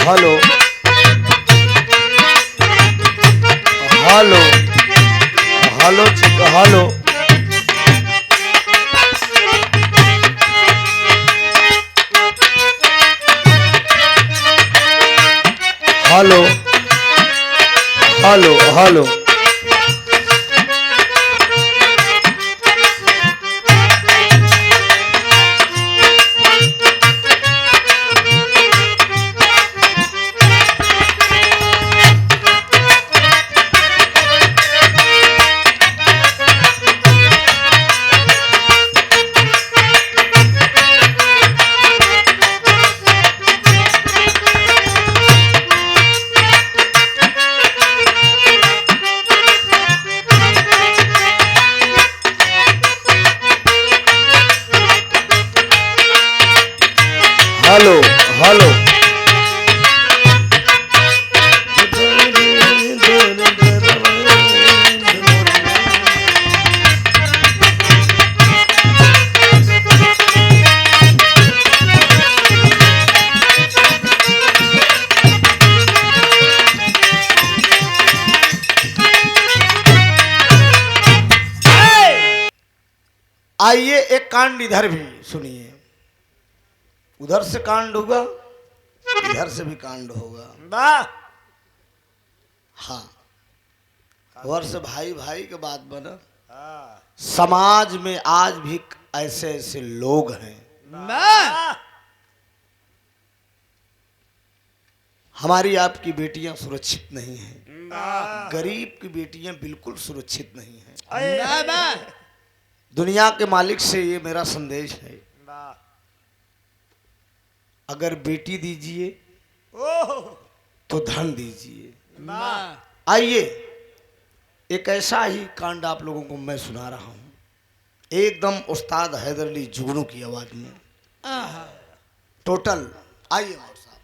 Hello hello hello hello hello hello hello hello hello आइए एक कांड इधर भी सुनिए। उधर से कांड होगा, इधर से भी कांड होगा। वाह हाँ, वर्ष भाई भाई के बात बना। हाँ। समाज में आज भी ऐसे ऐसे लोग हैं। वाह हमारी आपकी बेटियां सुरक्षित नहीं हैं। वाह गरीब की बेटियां बिल्कुल सुरक्षित नहीं हैं। वाह दुनिया के मालिक से ये मेरा संदेश है, वाह अगर बेटी दीजिए ओह तो धन दीजिए। वाह आइए एक ऐसा ही कांड आप लोगों को मैं सुना रहा हूं, एकदम उस्ताद हैदर अली जुगनू की आवाज में। टोटल आइए और साहब।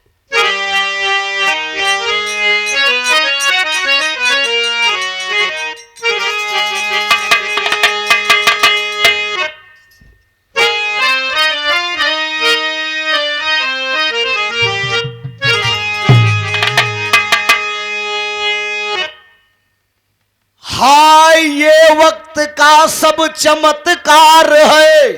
हाय ये वक्त का सब चमत्कार है,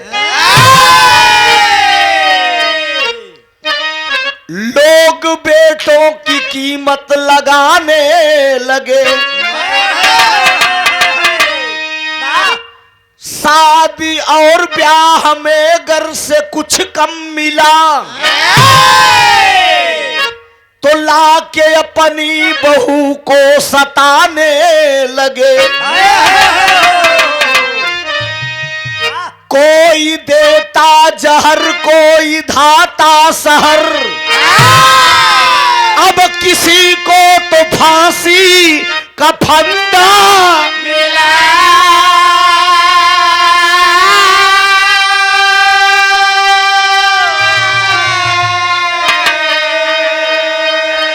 लोग बेटों की कीमत लगाने लगे। शादी और ब्याह में घर से कुछ कम मिला तो लाके अपनी बहू को सताने लगे। कोई देता जहर कोई धाता सहर, अब किसी को तो फांसी का फंदा मिला।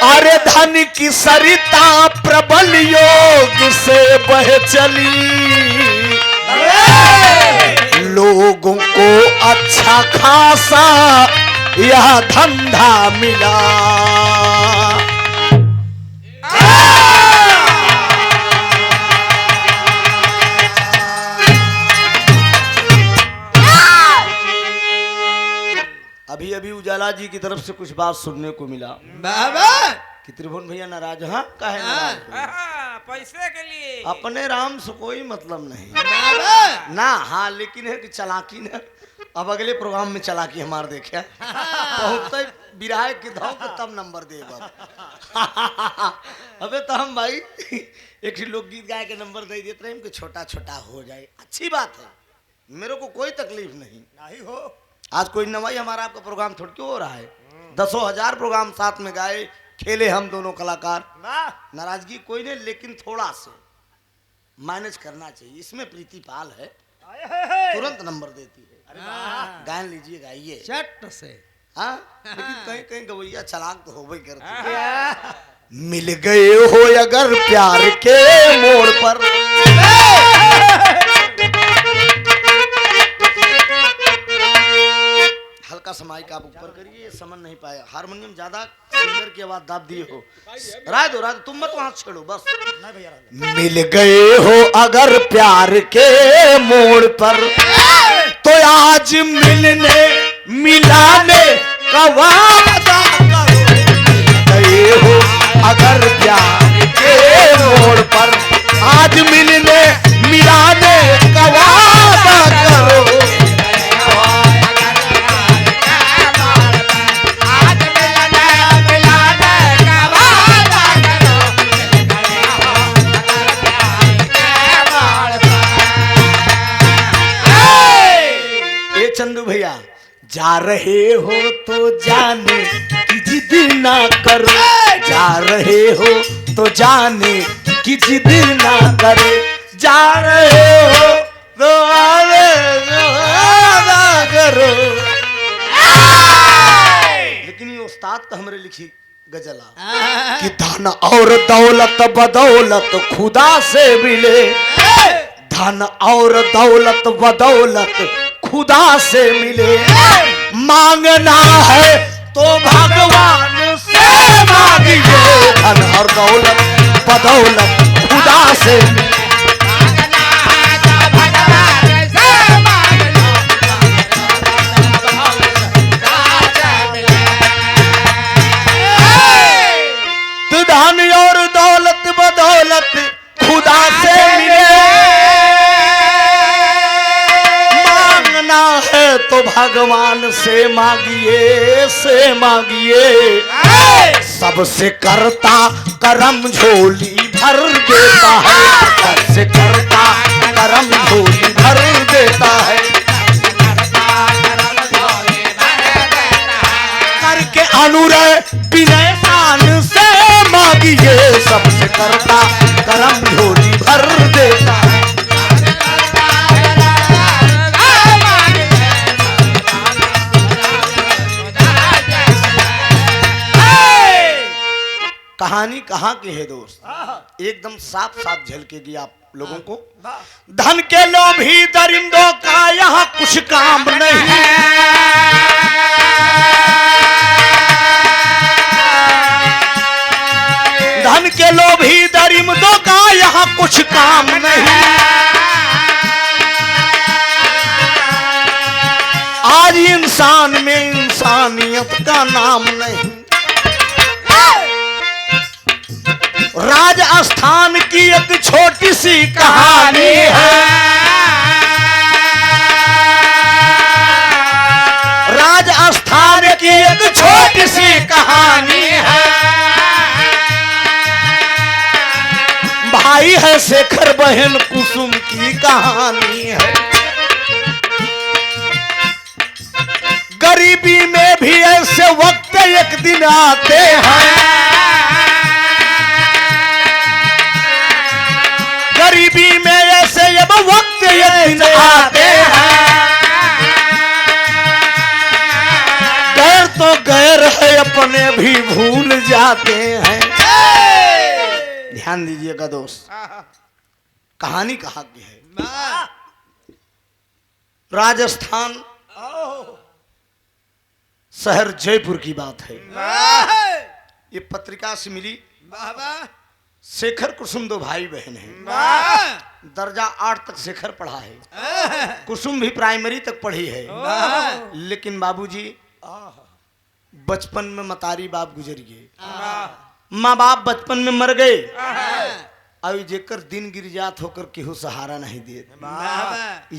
अरे धन की सरिता प्रबल योग से बह चली, लोगों को अच्छा खासा यह धंधा मिला। अभी अभी उजाला जी की तरफ से कुछ बात सुनने को मिला कि त्रिभुवन भैया नाराज। हाँ काहे नाराज हुए? पैसे के लिए अपने राम से कोई मतलब नहीं ना। हाँ लेकिन है कि चालाकी ना, अब अगले प्रोग्राम में चालाकी हमार देखे पहुंचते विराय के धाव के तब नंबर दे। अबे तो हम भाई एक लोकगीत गाय के नंबर दे देते हैं कि छोटा छोटा हो जाए, अच्छी बात है, मेरे को कोई तकलीफ नहीं हो। आज कोई नवाई हमारा आपका प्रोग्राम थोड़ी क्यों हो रहा है, दसों हजार प्रोग्राम साथ में गाए खेले हम दोनों कलाकार। नाराजगी कोई नहीं, लेकिन थोड़ा से मैनेज करना चाहिए। इसमें प्रीति पाल है, तुरंत नंबर देती है। गायन लीजिए, गाइए चट से। हाँ लेकिन कहीं कहीं गवैया चलाक तो हो ही करती है। मिल गए हो अगर प्यार के मोड़ पर, हल्का सा माइक आप ऊपर करिए, समझ नहीं पाया। हारमोनियम ज्यादा सिंगर की आवाज दाब दिए हो। राय दो तुम मत वहां छेड़ो बस। मिल गए हो अगर प्यार के मोड़ पर तो आज मिलने मिलाने का वादा करो। गए हो अगर प्यार के मोड़ पर आज मिलने मिलाने का वादा करो। चंदू भैया जा रहे हो तो जाने की जिद ना करो। जा रहे हो तो जाने की जिद ना करे। जा रहे हो तो आने ना करो। लेकिन ये उस्ताद का हमरे लिखी गजला कि धन और दौलत बदौलत खुदा से मिले। धन और दौलत बदौलत खुदा से मिले। मांगना है तो भगवान से मांगिए। धन और दौलत बदौलत खुदा से मिले। तो धन और दौलत बदौलत खुदा से मिले। है तो भगवान से मांगिए सबसे करता करम झोली भर देता है। सबसे करता करम झोली भर देता है। करके अनुरय विनय शान से मांगिए। सबसे करता करम झोली भर देता है। कहानी कहाँ की है दोस्त, एकदम साफ साफ झलकेगी आप लोगों को। धन के लोभी दरिंदों का यहाँ कुछ काम नहीं। धन के लोभी दरिंदों का यहाँ कुछ काम नहीं। आज इंसान में इंसानियत का नाम नहीं। राजस्थान की एक छोटी सी कहानी है। राजस्थान की एक छोटी सी कहानी है। भाई है शेखर बहन कुसुम की कहानी है। गरीबी में भी ऐसे वक्त एक दिन आते हैं। गरीबी में ऐसे जब वक्त ये दिन आते हैं। गैर तो गैर है अपने भी भूल जाते हैं। ध्यान दीजिएगा दोस्त, कहानी कहाँ की है। राजस्थान शहर जयपुर की बात है। ये पत्रिका से मिली। शेखर कुसुम दो भाई बहन हैं। दर्जा 8 तक शेखर पढ़ा है। कुसुम भी प्राइमरी तक पढ़ी है। लेकिन बाबूजी बचपन में मतारी बाप गुजर गए। माँ बाप बचपन में मर गए। अब जेकर दिन गिर जात होकर केहू सहारा नहीं दे।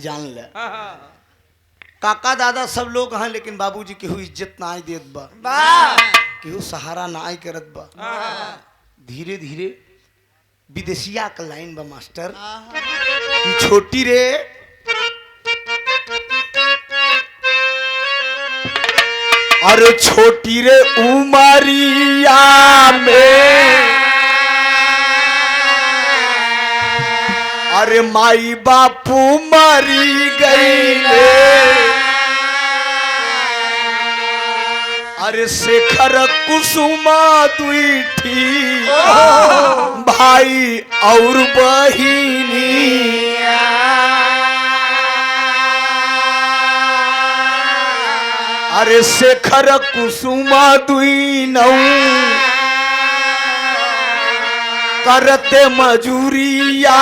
जान ले काका दादा सब लोग हैं, लेकिन बाबूजी केहू इज्जत ना आई देत बा। केहू सहारा ना आई करत बा। धीरे धीरे विदेशिया का लाइन बा मास्टर की छोटी रे अरे छोटी रे उमरिया में अरे माई बापू मरी गई ले। अरे शेखर कुसुमा दुई थी भाई और बहिनी। अरे शेखर कुसुमा दुई नौ करते मजूरिया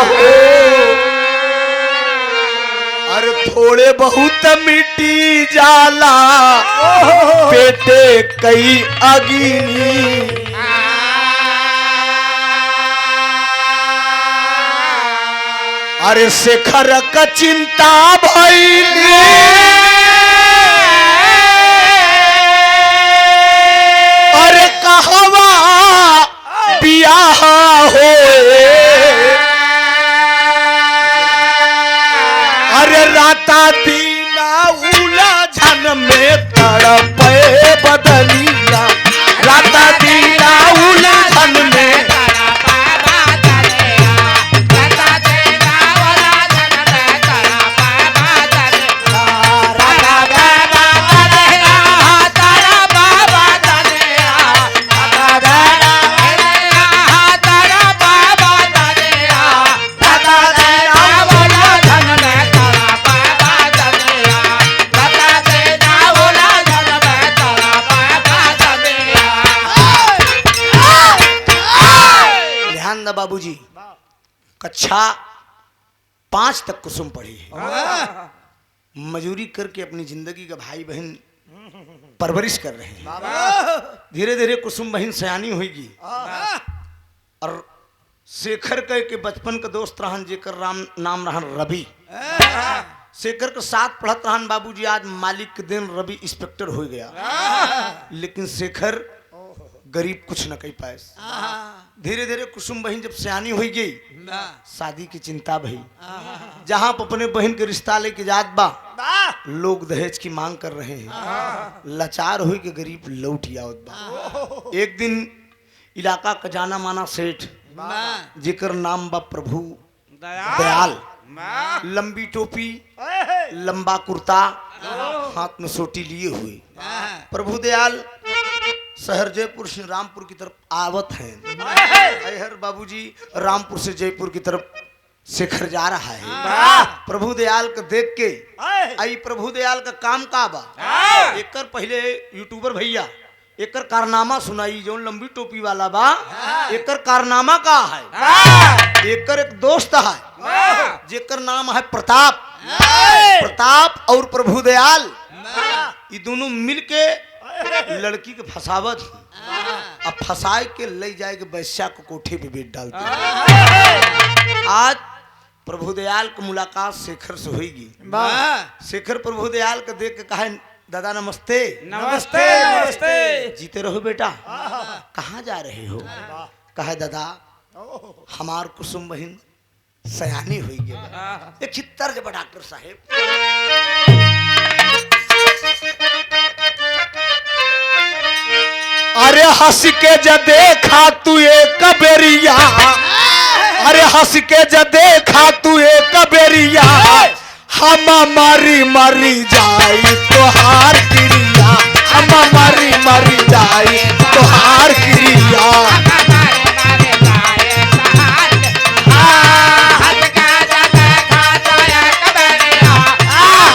हो, अरे थोड़े बहुत मिट्टी जाला पेटे कई अगिनी। अरे शेखर का चिंता भइली अरे कहवा बियाह हो, अरे राता दीना उलझन में तड़पे बदलिया, राता दीना उलझन में बाबूजी कक्षा 5 तक कुसुम पढ़ी है, मजूरी करके अपनी जिंदगी का भाई बहन परवरिश कर रहे हैं। धीरे धीरे कुसुम बहन सयानी होगी और शेखर के बचपन का दोस्त रहन जेकर नाम रहन रवि। शेखर के साथ पढ़त रहन बाबूजी, आज मालिक के दिन रवि इंस्पेक्टर हो गया, लेकिन शेखर गरीब कुछ न कह पाए। धीरे धीरे कुसुम बहन जब सयानी हो गई, शादी की चिंता भई, जहां अपने बहन के रिश्ता लेके जात बा, लोग दहेज की मांग कर रहे हैं, लाचार हुई के गरीब लौट आवत बा। एक दिन इलाका का जाना माना सेठ जेकर नाम बा प्रभु दयाल, लंबी टोपी लंबा कुर्ता हाथ में सोटी लिए हुए प्रभु दयाल शहर जयपुर से रामपुर की तरफ आवत हैं। हर बाबूजी रामपुर से जयपुर की तरफ शेखर जा रहा है। प्रभु दयाल को देख के आई प्रभु दयाल का काम का बा, एकर पहले यूट्यूबर भैया एकर कारनामा सुनाई, जो लंबी टोपी वाला बा एकर कारनामा का है। एकर एक दोस्त है जेकर नाम है प्रताप। प्रताप और प्रभु दयाल ये दोनों मिलके लड़की के फसावत, अब फसाए के ले जाए के बैश्या को कोठे पे बैठ डालते। आज प्रभु दयाल की मुलाकात शेखर से होगी। शेखर प्रभु दयाल को देख के कहा, दादा नमस्ते। नमस्ते नमस्ते। जीते रहो बेटा, कहाँ जा रहे हो? कहा दादा हमार कुसुम बहन सयानी हुई गया। एक चित्तर जब डॉक्टर साहेब अरे हंस के ज देखा तू एक बेरिया, अरे हंस के ज देखा तू एक बेरिया, हम मरी मरी जाई तोहार क्रिया, हम मरी मरी जाई तोहार क्रिया।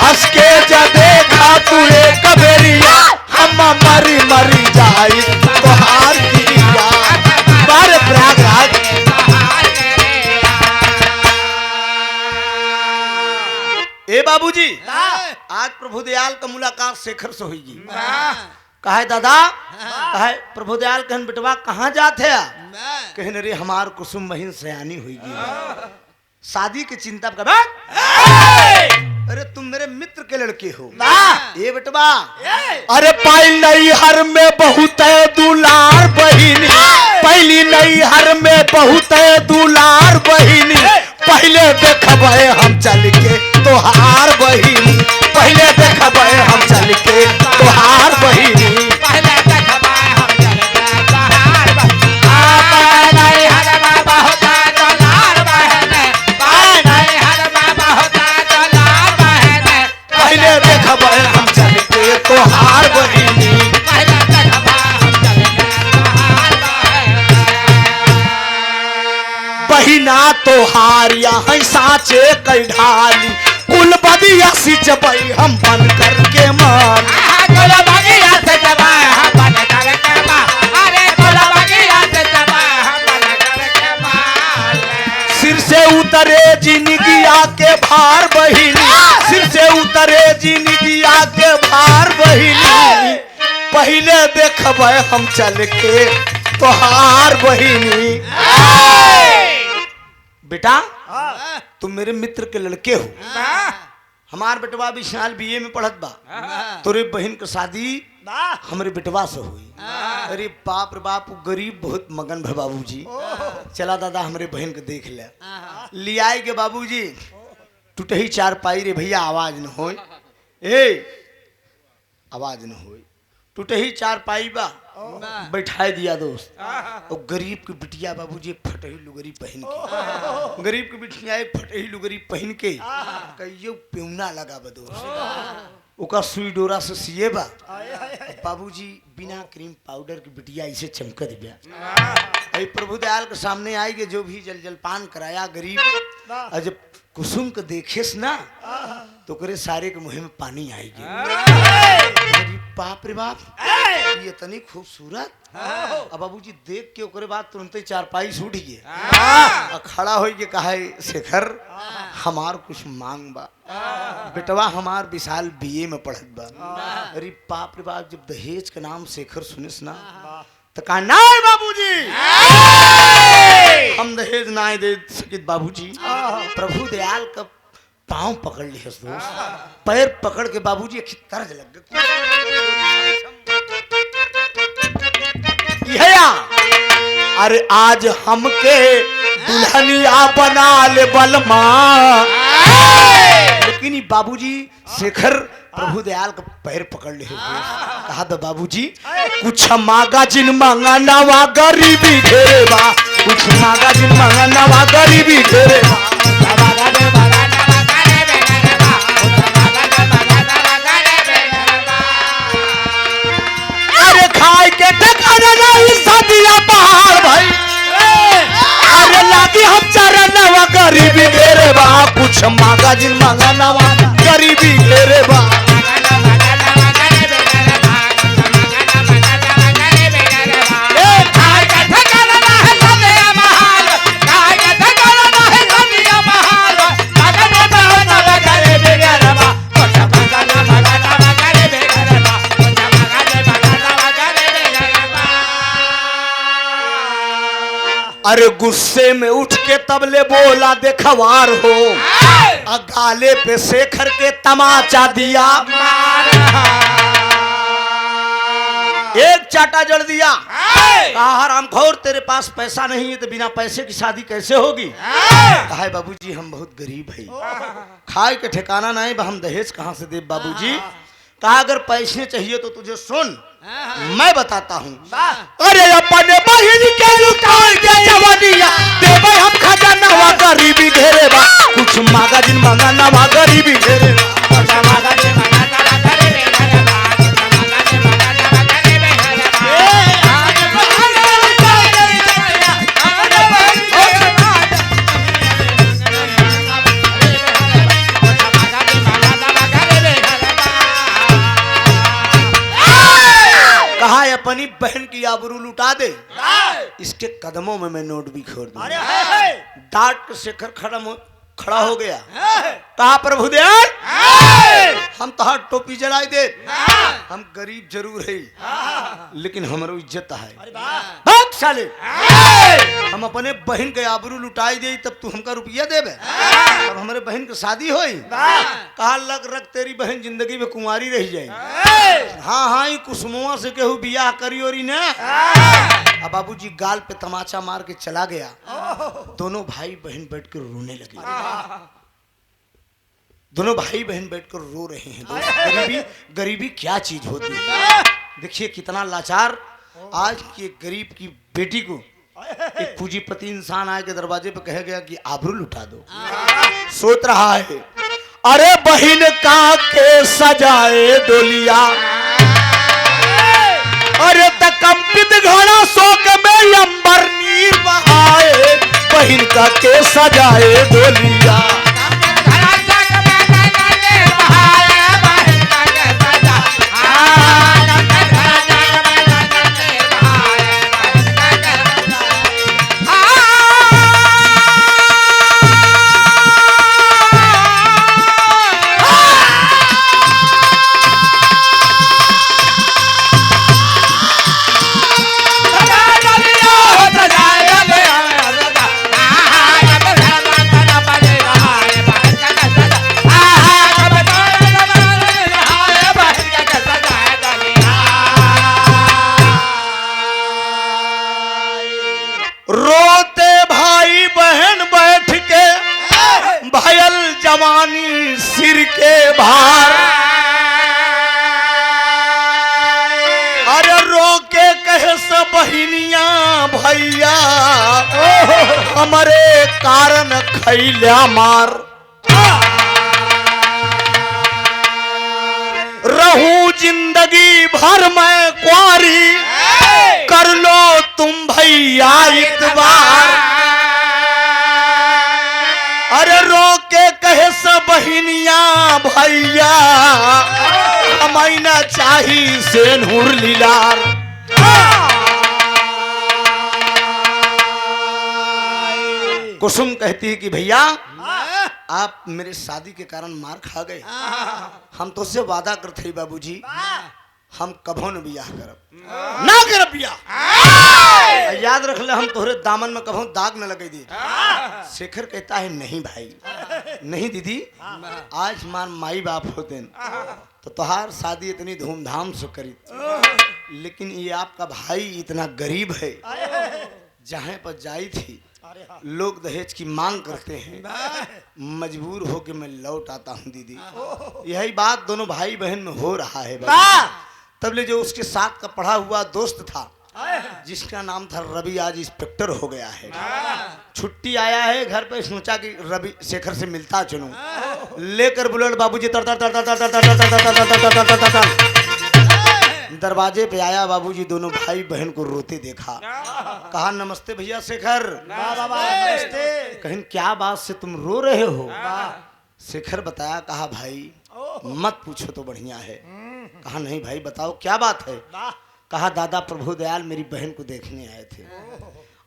हंस के ज देखा तू एक बेरिया, हम मरी मरी जाई तोहार क्रिया। बार प्रयागराज ए बाबूजी, आज प्रभु दयाल का मुलाकात शेखर से हुई। कहे दादा, कहे प्रभु दयाल कहन बेटवा कहाँ जाते हैं? कहने रे हमार कुसुम बहन सयानी हुई, शादी की चिंता कर। अरे तुम मेरे मित्र के लड़के हो ये बेटवा। अरे पाइल नहीं हर में बहुत है दुलार बहिनी, पहली नहीं हर में बहुत है दुलार बहिनी, पहले देखबे हम चल के तोहार बहिनी, पहले देखबे हम चल के तोहार बहिनी। पहले देखबे हम चल के तोहार बहिनी। बहिना तोहार यहाँ साचे कई ढाली, कुल बदिया सिचबई हम बन करके मान। सिर से उतरे जिंदगिया के भार बहिनी, सिर से उतरे जिंदगिया के भार बहिनी, पहले देखबे हम चल के तोहार बहिनी। बेटा तुम मेरे मित्र के लड़के हो, हमार बेटवा विशाल बीए में पढ़त बा, तोरे बहन के शादी हमरे बेटवा से हुई। अरे बाप रे बाप, गरीब बहुत मगन भे बाबूजी। चला दादा हमरे बहन के देख ले आए के बाबूजी। टूटही चार पाई रे भैया, आवाज न होय, ए आवाज न होय, टूटही चार पाई बा, बैठाए दिया दोस्त। और गरीब की बिटिया बाबूजी फटही लुगरी पहन के, गरीब की बिटिया फटही लुगरी पहन के कहियो पेउना लगा बा दोस्त, ओका सुई डोरा से सिए बा। बाबूजी बिना क्रीम पाउडर की बिटिया इसे चमक दिया। अरे प्रभु दयाल के सामने आई के जो भी जल जलपान कराया गरीब, और जब कुसुम को देखेस ना तो करे सारे के मुँह में पानी आएगी। बाप रे बाप, ये इतनी खूबसूरत। अब बाबूजी देख के ओकरे बाद तुरंत ही चारपाई सूट गए, खड़ा हो के कहा शेखर हमार कुछ मांग बा, बेटवा हमार विशाल बीए में पढ़त बा। अरे बाप रे बाप, जब दहेज के नाम शेखर सुनिस ना तो कहा ना बाबूजी हम दहेज ना दे सकित बाबूजी। प्रभु दयाल का पांव पकड़ लिया दोस्त, पैर पकड़ के बाबूजी एक तर्ज लग गए। अरे आज हमके दुल्हनिया बना ले बलमा। लेकिन बाबूजी शेखर प्रभु दयाल का पैर पकड़ ले, कहा तो बाबूजी कुछ मांगा जिन मांगा नवा गरीबी घेरे बा, कुछ मांगा जिन मांगा नवा गरीबी घेरे बा। अरे खाए के ठिकाना नहीं सदिया पहाड़ भाई, अरे लागी हम चारा नवा गरीबी घेरे बा, कुछ मांगा जिन मांगा नवा गरीबी घेरे बा। अरे गुस्से में उठ के तबले बोला देखवार हो, गाले पे शेखर के तमाचा दिया, एक चाटा जड़ दिया। कहा रामखोर तेरे पास पैसा नहीं है तो बिना पैसे की शादी कैसे होगी। कहा बाबूजी हम बहुत गरीब है, खाए के ठिकाना नहीं, हम दहेज कहाँ से दे बाबूजी। कहा अगर पैसे चाहिए तो तुझे सुन मैं बताता हूँ। अरे अपने बहिन के लुटाए के जवानिया देवे हम खजाना वा गरीबी घेरे बा, कुछ मांगा जिन मांगा ना वा गरीबी घेरे बा। कहा अपनी बहन की आबरू लुटा दे, इसके कदमों में मैं नोट भी खोर दूं। डांट के शेखर खड़ा हो गया। कहा प्रभु दयाल हम तहार टोपी जलाई दे, हम गरीब जरूर है लेकिन हमारो इज्जत है। भाग साले, हम अपने बहन के आबरू लुटाई दे तब तू हमका रुपया देबे, तब हमारे बहन की शादी होई। कहा लग रख तेरी बहन जिंदगी में कुंवारी रह जाए। हाँ हाँ कुसुमुआ से केहू बियाह करी और ने। अब बाबूजी गाल पे तमाचा मार के चला गया। दोनों भाई बहन बैठ कर रोने लगे। दोनों भाई बहन बैठकर रो रहे हैं। गरीबी क्या चीज होती है। देखिए कितना लाचार। आज की गरीब की बेटी को एक पूंजीपति इंसान आए के दरवाजे पे कह गया कि आबरू लुटा दो। सोच रहा है अरे बहन का के सजाए डोलिया, अरे तकंपित घड़ा शोक में अंबर नीर बहाए, बहन का के सजाए डोलिया। रोते भाई बहन बैठ के भयल जवानी सिर के भार। अरे रोके कहे सब बहिनियां भैया हमारे कारण खैल्या मार। रहूं जिंदगी भर मैं कुंवारी कर लो तुम भैया इतबार। अरे रोके कहे सब बहिनियां भैया हमें न चाही सेनुर लीलार। कुसुम कहती है कि भैया आप मेरे शादी के कारण मार खा गए। हम तो उससे वादा करते ही बाबूजी हम कभो न बियाह करब ना करब बियाह। याद रख ले हम तोहरे दामन में कभो दाग न लगे दी। शेखर कहता है नहीं भाई नहीं दीदी आज मान माई बाप होते तो तोहार शादी इतनी धूमधाम से करी, लेकिन ये आपका भाई इतना गरीब है जहाँ पर जाई थी लोग दहेज की मांग करते हैं, मजबूर हो के मैं लौट आता हूँ दीदी। यही बात दोनों भाई बहन में हो रहा है। तब ले जो उसके साथ का पढ़ा हुआ दोस्त था जिसका नाम था रवि आज इंस्पेक्टर हो गया है। छुट्टी आया है घर पे, सोचा कि रवि शेखर से मिलता चलूं, लेकर बुलेट बाबूजी तर तर तर तर तर तर तर तर तर तर तर दरवाजे पे आया। बाबूजी दोनों भाई बहन को रोते देखा, कहा नमस्ते भैया शेखर। कहीं क्या बात से तुम रो रहे हो? शेखर बताया, कहा भाई मत पूछो तो बढ़िया है। कहा नहीं भाई बताओ क्या बात है? कहा दादा प्रभु दयाल मेरी बहन को देखने आए थे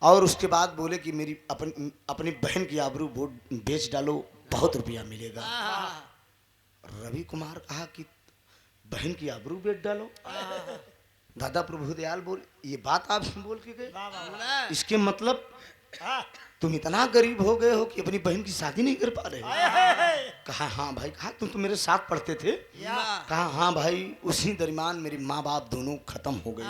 और उसके बाद बोले कि मेरी अपनी बहन की आबरू बेच डालो बहुत रुपया मिलेगा। रवि कुमार कहा कि बहन की आबरू बेच डालो? दादा प्रभु दयाल बोल ये बात आप बोल के गए, इसके मतलब तुम इतना गरीब हो गए हो कि अपनी बहन की शादी नहीं कर पा रहे? कहा हाँ भाई। कहा तुम तो मेरे साथ पढ़ते थे? कहा हाँ भाई। उसी दरमियान मेरे माँ बाप दोनों खत्म हो गए,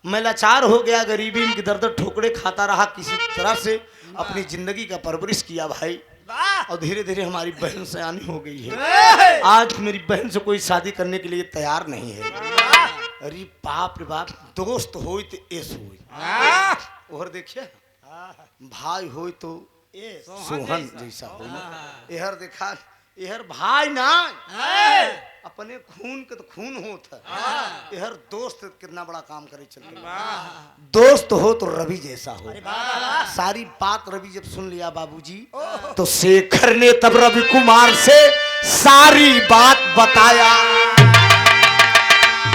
मैं लाचार हो गया, गरीबी इनकी दर दर ठोकरे खाता रहा, किसी तरह से अपनी जिंदगी का परवरिश किया भाई। और धीरे धीरे हमारी बहन सयानी हो गई है, आज मेरी बहन से कोई शादी करने के लिए तैयार नहीं है। अरे बाप रे बाप, दोस्त हो तो ऐस हो और देखिए भाई हो तो सोहन जैसा हो। यहर देखा यहर भाई ना अपने खून के तो खून होता, यहर दोस्त कितना बड़ा काम करे चलते। दोस्त हो तो रवि जैसा हो। सारी बात रवि जब सुन लिया बाबूजी तो शेखर ने तब रवि कुमार से सारी बात बताया।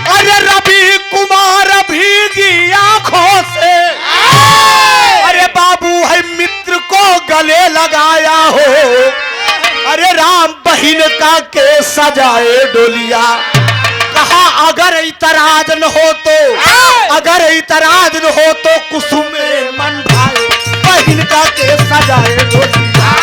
अरे रवि कुमार भीगी आंखों से अरे बाबू है मित्र को गले लगाया हो। अरे राम बहिन का के सजाए डोलिया। कहा अगर इतराज न हो तो अगर इतराज न हो तो कुसुम मेरे मन भाई बहिन का के सजाए डोलिया।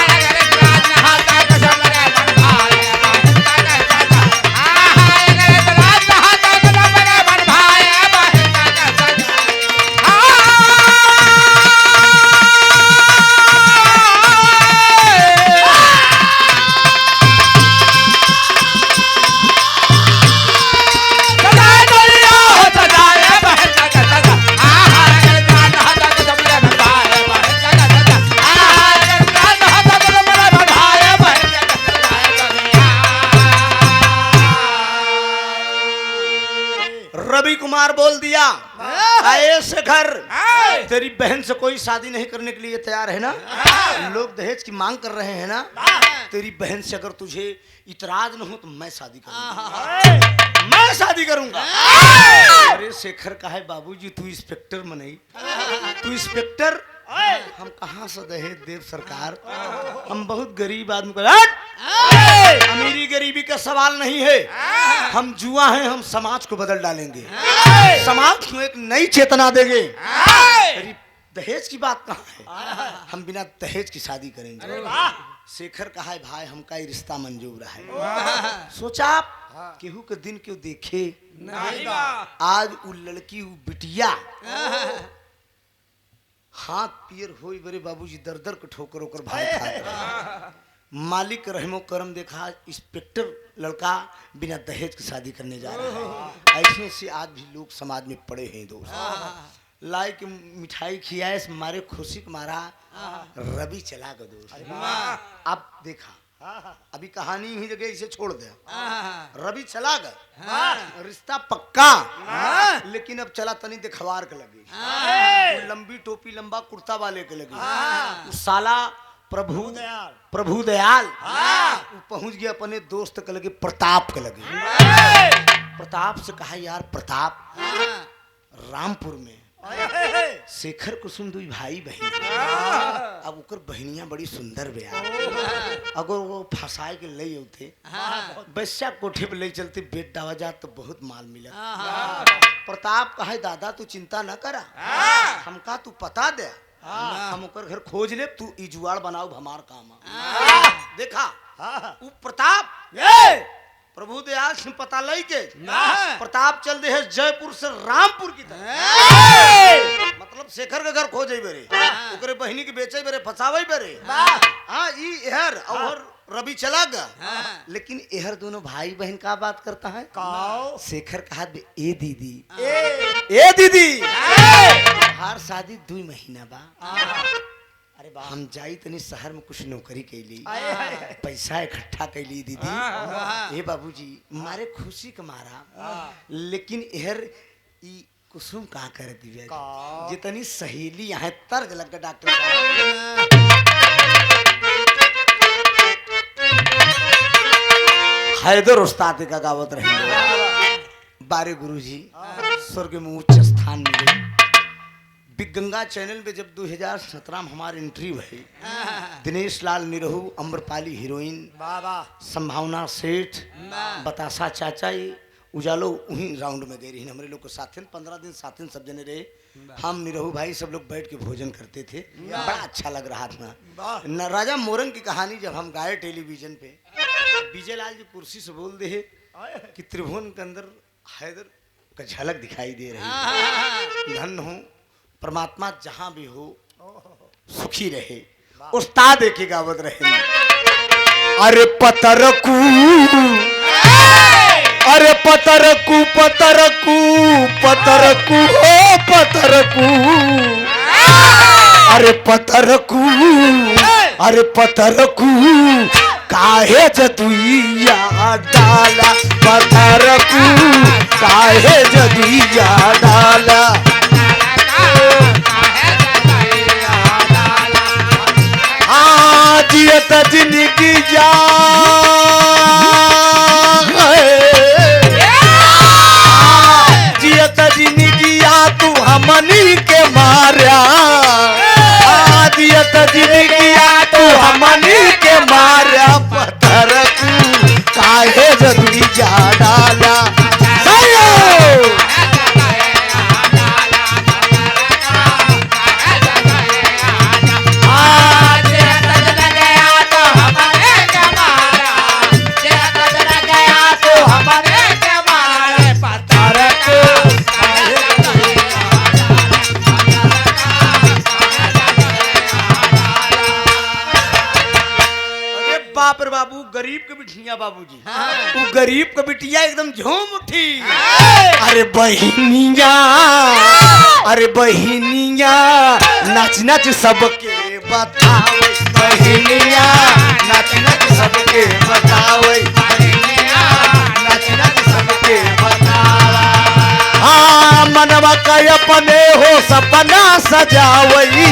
रवि कुमार बोल दिया, आए शेखर तेरी बहन से कोई शादी नहीं करने के लिए तैयार है ना? लोग दहेज की मांग कर रहे हैं ना? तेरी बहन से अगर तुझे इतराज न हो तो मैं शादी करूंगा, मैं शादी करूंगा। अरे शेखर का है बाबूजी तू इंस्पेक्टर में नहीं, तू इंस्पेक्टर हम कहाँ से दहेज देव सरकार, हम बहुत गरीब आदमी को। अमीरी गरीबी का सवाल नहीं है, हम जुआ हैं, हम समाज को बदल डालेंगे, समाज को एक नई चेतना देंगे। दहेज की बात कहाँ है, हम बिना दहेज की शादी करेंगे। शेखर कहा है भाई हमका ये रिश्ता मंजूर है। सोचा आप केहू के दिन क्यों देखे आज वो लड़की वो बिटिया हाथ पियर होई बरे बाबूजी दर दर के ठोकर ओकर भाई खात मालिक रहमो करम देखा इंस्पेक्टर लड़का बिना दहेज की शादी करने जा रहा है। ऐसे से आज भी लोग समाज में पड़े हैं दोस्त। लाई के मिठाई खियाए से मारे खुशी के मारा रवि चला गया दोस्त। अब देखा अभी कहानी ही जगह इसे छोड़ दे। रवि चला गया, रिश्ता पक्का, लेकिन अब चला तनी दिखवार के लगी, लंबी टोपी लंबा कुर्ता वाले के लगी। साला प्रभु दयाल पहुंच गया अपने दोस्त के लगे प्रताप के लगे। प्रताप से कहा यार प्रताप, रामपुर में शेखर कुसुम दुई भाई बहन, अब ओकर बहनियां बड़ी सुंदर बया, अगर वो फंसाए के ले होते बच्चा कोठे पे ले चलते बेट डावा जात तो बहुत माल मिला। प्रताप कहा दादा तू चिंता न करा, हमका तू पता दे, हम ओकर घर खोज ले, तू ई जुआड़ बनाओ हमार काम। देखा वो प्रताप प्रभु दयाल से पता लई के प्रताप चल दे है जयपुर से रामपुर की तरफ, मतलब शेखर के घर खोजे बेरे, ओकरे बहनी के बेचे बेरे, फसावे बेरे। हाँ ई एहर और रवि चला गया, लेकिन एहर दोनों भाई बहन का बात करता है। शेखर कहा ए दीदी, ए दीदी हर शादी 2 महीना बा, अरे हम जाई तनी शहर में कुछ नौकरी कैली, पैसा इकट्ठा कैली दीदी। ए बाबूजी मारे खुशी के मारा, लेकिन एहर ई कुसुम कहाँ कर दिव्या जितनी सहेली यहाँ तर्ज लग डॉक्टर हैदर उस्ताद का गावत रहे बारे गुरुजी स्वर्ग में उच्च स्थान मिले। बिग गंगा चैनल पे जब 2017 में हमारी एंट्री भई, दिनेश लाल निरहू, अम्रपाली हीरोइन, संभावना सेठ, बतासा चाचा, उजालो उन्हीं राउंड में गए रही हमारे लोग को साथ 15 दिन साथ सब जने रहे। हम निरहू भाई सब लोग बैठ के भोजन करते थे, बड़ा अच्छा लग रहा था। न राजा मोरंग की कहानी जब हम गाए टेलीविजन पे, विजय लाल जी कुर्सी से बोल दे कि त्रिभुवन के अंदर हैदर का झलक दिखाई दे रही है। धन हो परमात्मा जहां भी हो सुखी रहे। उस्ताद एक ही गावत रहे, अरे पतरकू, अरे पतरकू पतरकू पतरकू ओ पतरकू, अरे पतरकू, अरे पतरकू काहे जदुइया डाला, पतरकू काहे जदुइया डाला। जियत जिंदगी जा जियत जिंदगी तू हमनी के मारा, जियत जिंदगी तू हमनी के मारा, पत्थरकू काहे जदुई जा डाला। बाबू गरीब के बिटिया बाबूजी, वो गरीब के बिटिया एकदम झूम उठी। अरे बहिनिया, अरे बहिनिया नाच नाच सबके बतावे, बहिनिया नाच नाच सबके बतावे, नाच नाच सबके बतावा। हाँ मनवा का अपने हो सपना सजावई,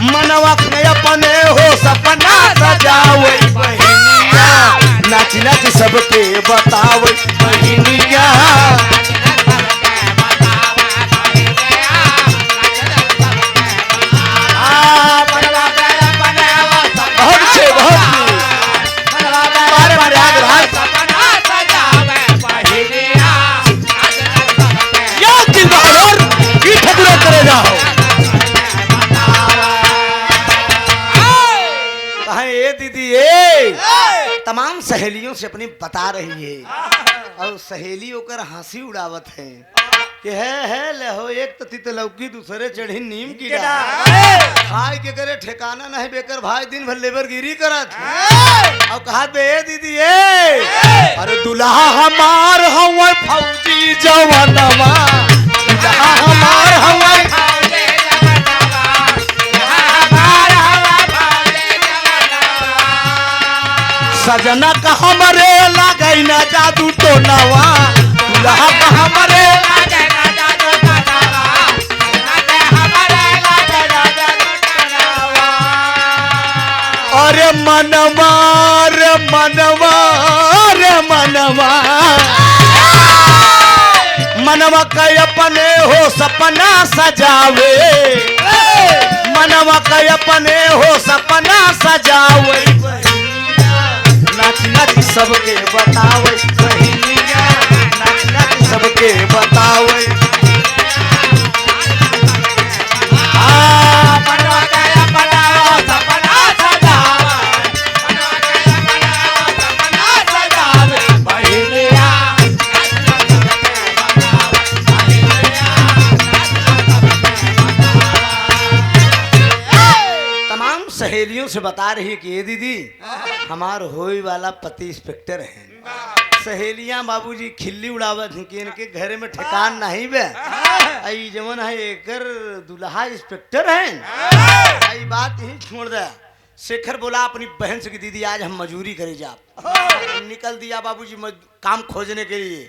मनवा के अपने हो सपना सजावई, बहिनिया नाच नाच सबके बतावे, बहिनिया तमाम सहेलियों से अपनी बता रही है, और सहेली होकर हंसी उड़ावत है कि है ले हो एक तो तित लौकी दूसरे चढ़ी नीम की के डाल। डाल। खाए के करे ठिकाना नहीं बेकर भाई दिन भर लेबर गिरी करत और कहा बे दीदी अरे दुल्हा हमार हवा फौजी जवानवा दुल्हा हमार हवा सजना का हमरे लगई ना जादू टोनवा दुल्हा का हमरे अरे मनवा रे मनवा रे मनवा मनवा का अपने हो सपना सजावे मनवा का अपने हो सपना सजावे नाच नाच सबके बतावे बहिनिया नाच नाच सबके बतावे सहेलियों से बता रही है कि ये दीदी हमार होई वाला पति इंस्पेक्टर है। सहेलियां बाबूजी खिल्ली उड़ावत हैं कि इनके घर में ठिकान नहीं बे आई जवन है एकर दुल्हा इंस्पेक्टर है आई बात ही छोड़ दे। शेखर बोला अपनी बहन से कि दीदी आज हम मजूरी करे जा निकल दिया बाबूजी काम खोजने के लिए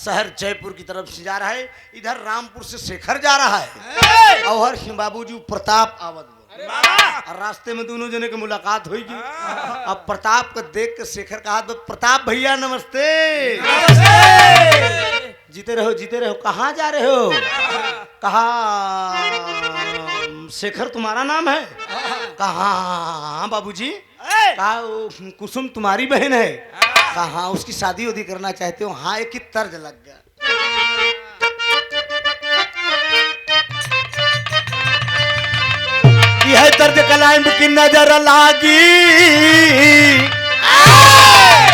शहर जयपुर की तरफ से जा रहा है। इधर रामपुर से शेखर जा रहा है और बाबूजी प्रताप आवत रास्ते में दोनों जने की मुलाकात होगी। अब प्रताप को देख के शेखर कहा तो प्रताप भैया नमस्ते। जीते रहो कहाँ जा रहे हो? कहा शेखर तुम्हारा नाम है? कहा बाबूजी। कहा कुसुम तुम्हारी बहन है? कहा उसकी शादी उदी करना चाहते हो? हाँ एक ही तर्ज लग गया। है दर्द कलाइम की नजर लागी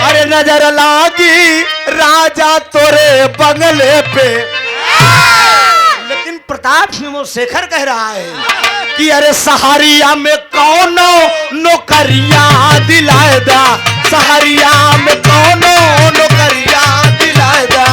अरे नजर लागी राजा तोरे बंगले पे। लेकिन प्रताप सिंह वो शेखर कह रहा है कि अरे सहारिया में कौनो नौकरिया दिलाए दा सहारिया में कौनो नौकरिया दिलाए दा।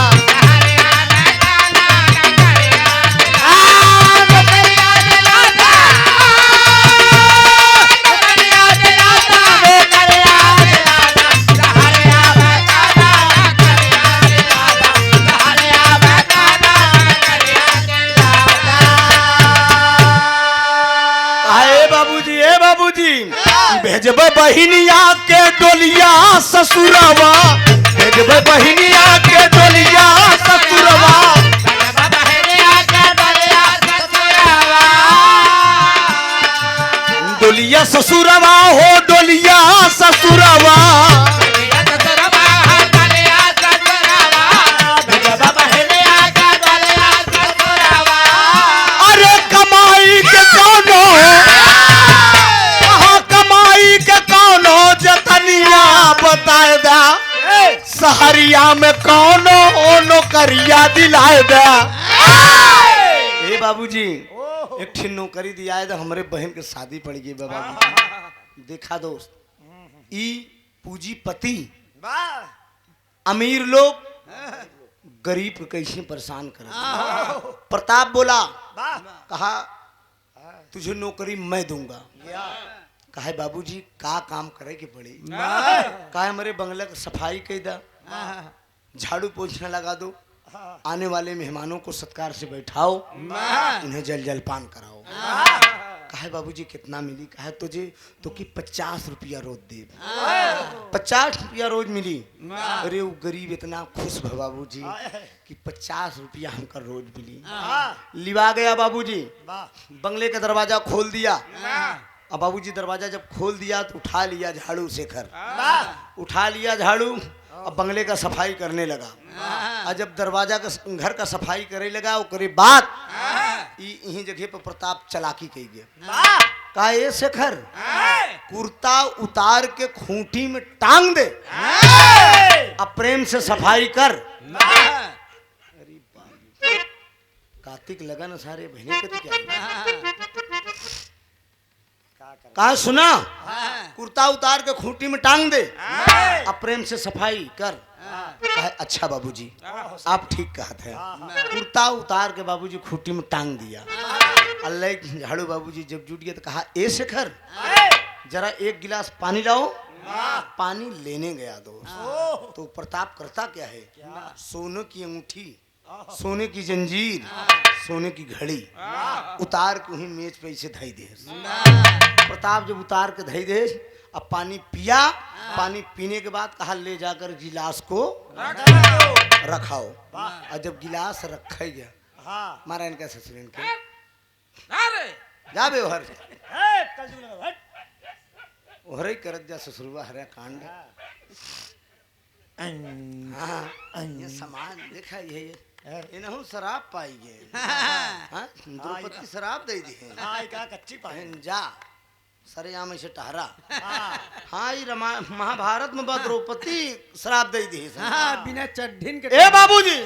भेजब बहिनिया के डोलिया ससुरवा भेजब बहिनिया के डोलिया ससुरवा डोलिया ससुरवा हो डोलिया ससुरवा अरे कमाई के कौनो जतनिया बताए दा सहरिया में कौनो नौकरिया दिलाए दा। ए बाबूजी एक ठिन नौकरी दिया है हमारे बहन के शादी पड़ गई बाबा। देखा दोस्त ई पूंजीपति अमीर लोग गरीब को कैसे परेशान करे। प्रताप बोला कहा तुझे नौकरी मैं दूंगा। कहा बाबूजी का काम करे के पड़ी? कहा हमारे बंगला की सफाई कर दा झाड़ू पोछना लगा दो आने वाले मेहमानों को सत्कार से बैठाओ इन्हें जल जलपान कराओ। कहा बाबूजी कितना मिली? कहा तुझे तो कि 50 रुपया रोज दे। 50 रुपया रोज मिली। अरे वो गरीब इतना खुश भा बाबूजी कि 50 रुपया हमका रोज मिली। लिवा गया बाबूजी बंगले का दरवाजा खोल दिया। अब बाबूजी दरवाजा जब खोल दिया तो उठा लिया झाड़ू शेखर उठा लिया झाड़ू अब बंगले का सफाई करने लगा। और जब दरवाजा का घर का सफाई करे लगा वो करे बात यही जगह पर प्रताप चलाकी कही गया। कहा ये शेखर कुर्ता उतार के खूंटी में टांग दे अब प्रेम से सफाई कर। कार्तिक लगन सारे बहने के तो क्या कहा सुना कुर्ता उतार के खूंटी में टांग दे अब प्रेम से सफाई कर कहा अच्छा बाबूजी आप ठीक कहते हैं कुर्ता उतार के बाबूजी खूंटी में टांग दिया अल्लाह झाड़ू बाबूजी जब जुट गया तो कहा ए शेखर जरा एक गिलास पानी लाओ पानी लेने गया दोस्त तो प्रताप करता क्या है सोने की अंगूठी सोने की जंजीर सोने की घड़ी उतार के वहीं मेज पे इसे धई दे प्रताप जब उतार के धई दे अब पानी पिया पानी पीने के बाद कहा ले जाकर गिलास को रखाओ और जब गिलास रखा गया मारा इनका ससुर इनके जा बे हर ओहरे करत जा ससुरवा हरे कांड ये सामान देखा ये इन्हों शराब पाई गए द्रौपदी शराब दे दी है कच्ची जा सरे आम से टहरा हाँ ये महाभारत में द्रौपदी शराब दे दी है बिना चड्ढीन के ए बाबूजी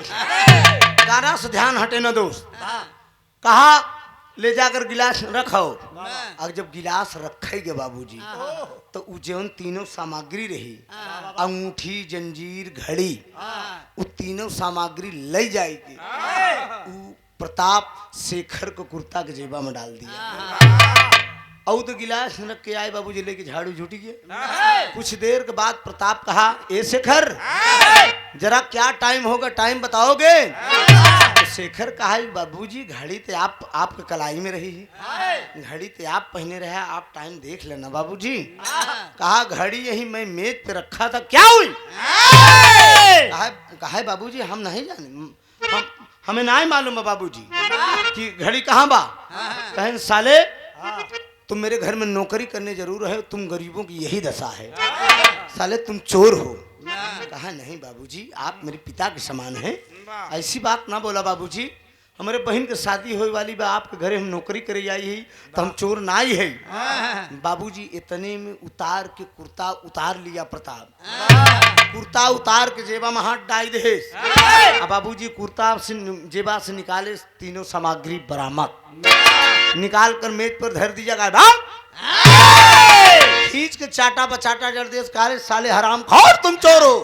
गाना से ध्यान हटे ना दोस्त कहा ले जाकर गिलास रखो अब जब गिलास रखेगे बाबूजी तो उज्जैन तीनों सामग्री रही अंगूठी जंजीर घड़ी वो तीनों सामग्री ले जाएगी प्रताप शेखर को कुर्ता के जेबा में डाल दिया और तो गिलास रख के आए बाबूजी लेके झाड़ू झूठी गए कुछ देर के बाद प्रताप कहा ए शेखर जरा क्या टाइम होगा टाइम बताओगे तो शेखर कहा बाबूजी घड़ी तो आपके कलाई में रही है घड़ी तो आप पहने रहे आप टाइम देख लेना बाबूजी कहा घड़ी यही मैं मेज पे रखा था क्या हुई कहा बाबूजी हम नहीं जाने हमें नहीं मालूम है बाबूजी कि घड़ी कहाँ बा कहें साले तुम मेरे घर में नौकरी करने जरूर है तुम गरीबों की यही दशा है साले तुम चोर हो कहा नहीं बाबूजी आप मेरे पिता के समान हैं ऐसी बात ना बोला बाबूजी हमारे बहन के शादी होने वाली बा आपके घरे हम नौकरी करे आई है तो हम चोर ना ही है बाबूजी इतने में उतार के कुर्ता उतार लिया प्रताप कुर्ता उतार के जेबा में हाथ डाल दे बाबूजी कुर्ता से जेबा से निकाले तीनों सामग्री बरामद निकाल कर मेज पर धर दिया गया खींच के चाटा बचाटा जड़ देश काले साले हराम खोर तुम चोर हो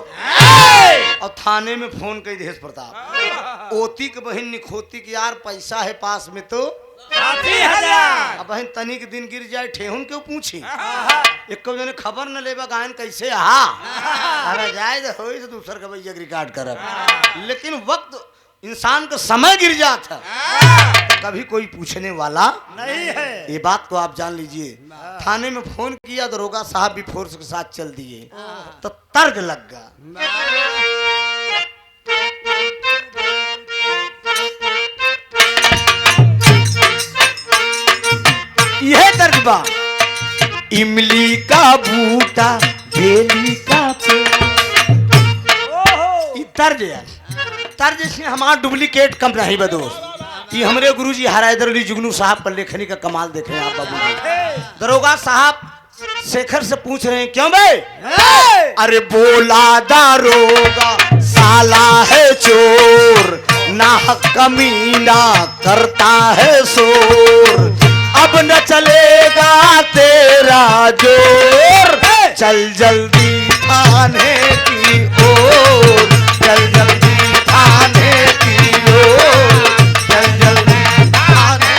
और थाने में फोन कर देश प्रताप ओती के बहन निखोती की यार पैसा है पास में तो अब बहन तनी के दिन गिर जाए ठेहुन क्यों पूछी एक जने खबर न लेबा गायन कैसे अरे जाए तो दूसर का भैया रिकॉर्ड करब लेकिन वक्त इंसान का समय गिर जाता तो कभी कोई पूछने वाला नहीं है ये बात को आप जान लीजिए थाने में फोन किया दरोगा साहब भी फोर्स के साथ चल दिए तो तर्क लग गया यह तर्क बा इमली का बूटा बेली का तर्ज है तर्ज से हमारा डुप्लीकेट कम नहीं बदोस्त ये हमारे गुरुजी हरायदर अली जुगनू साहब पर लेखनी का कमाल देखे आप बाबू दरोगा साहब शेखर से पूछ रहे हैं क्यों भाई अरे बोला दारोगा साला है चोर नाहक कमीना करता है शोर अब न चलेगा तेरा जोर चल जल्दी थाने की ओर चल जल्दी थाने की ओर चल जल्दी थाने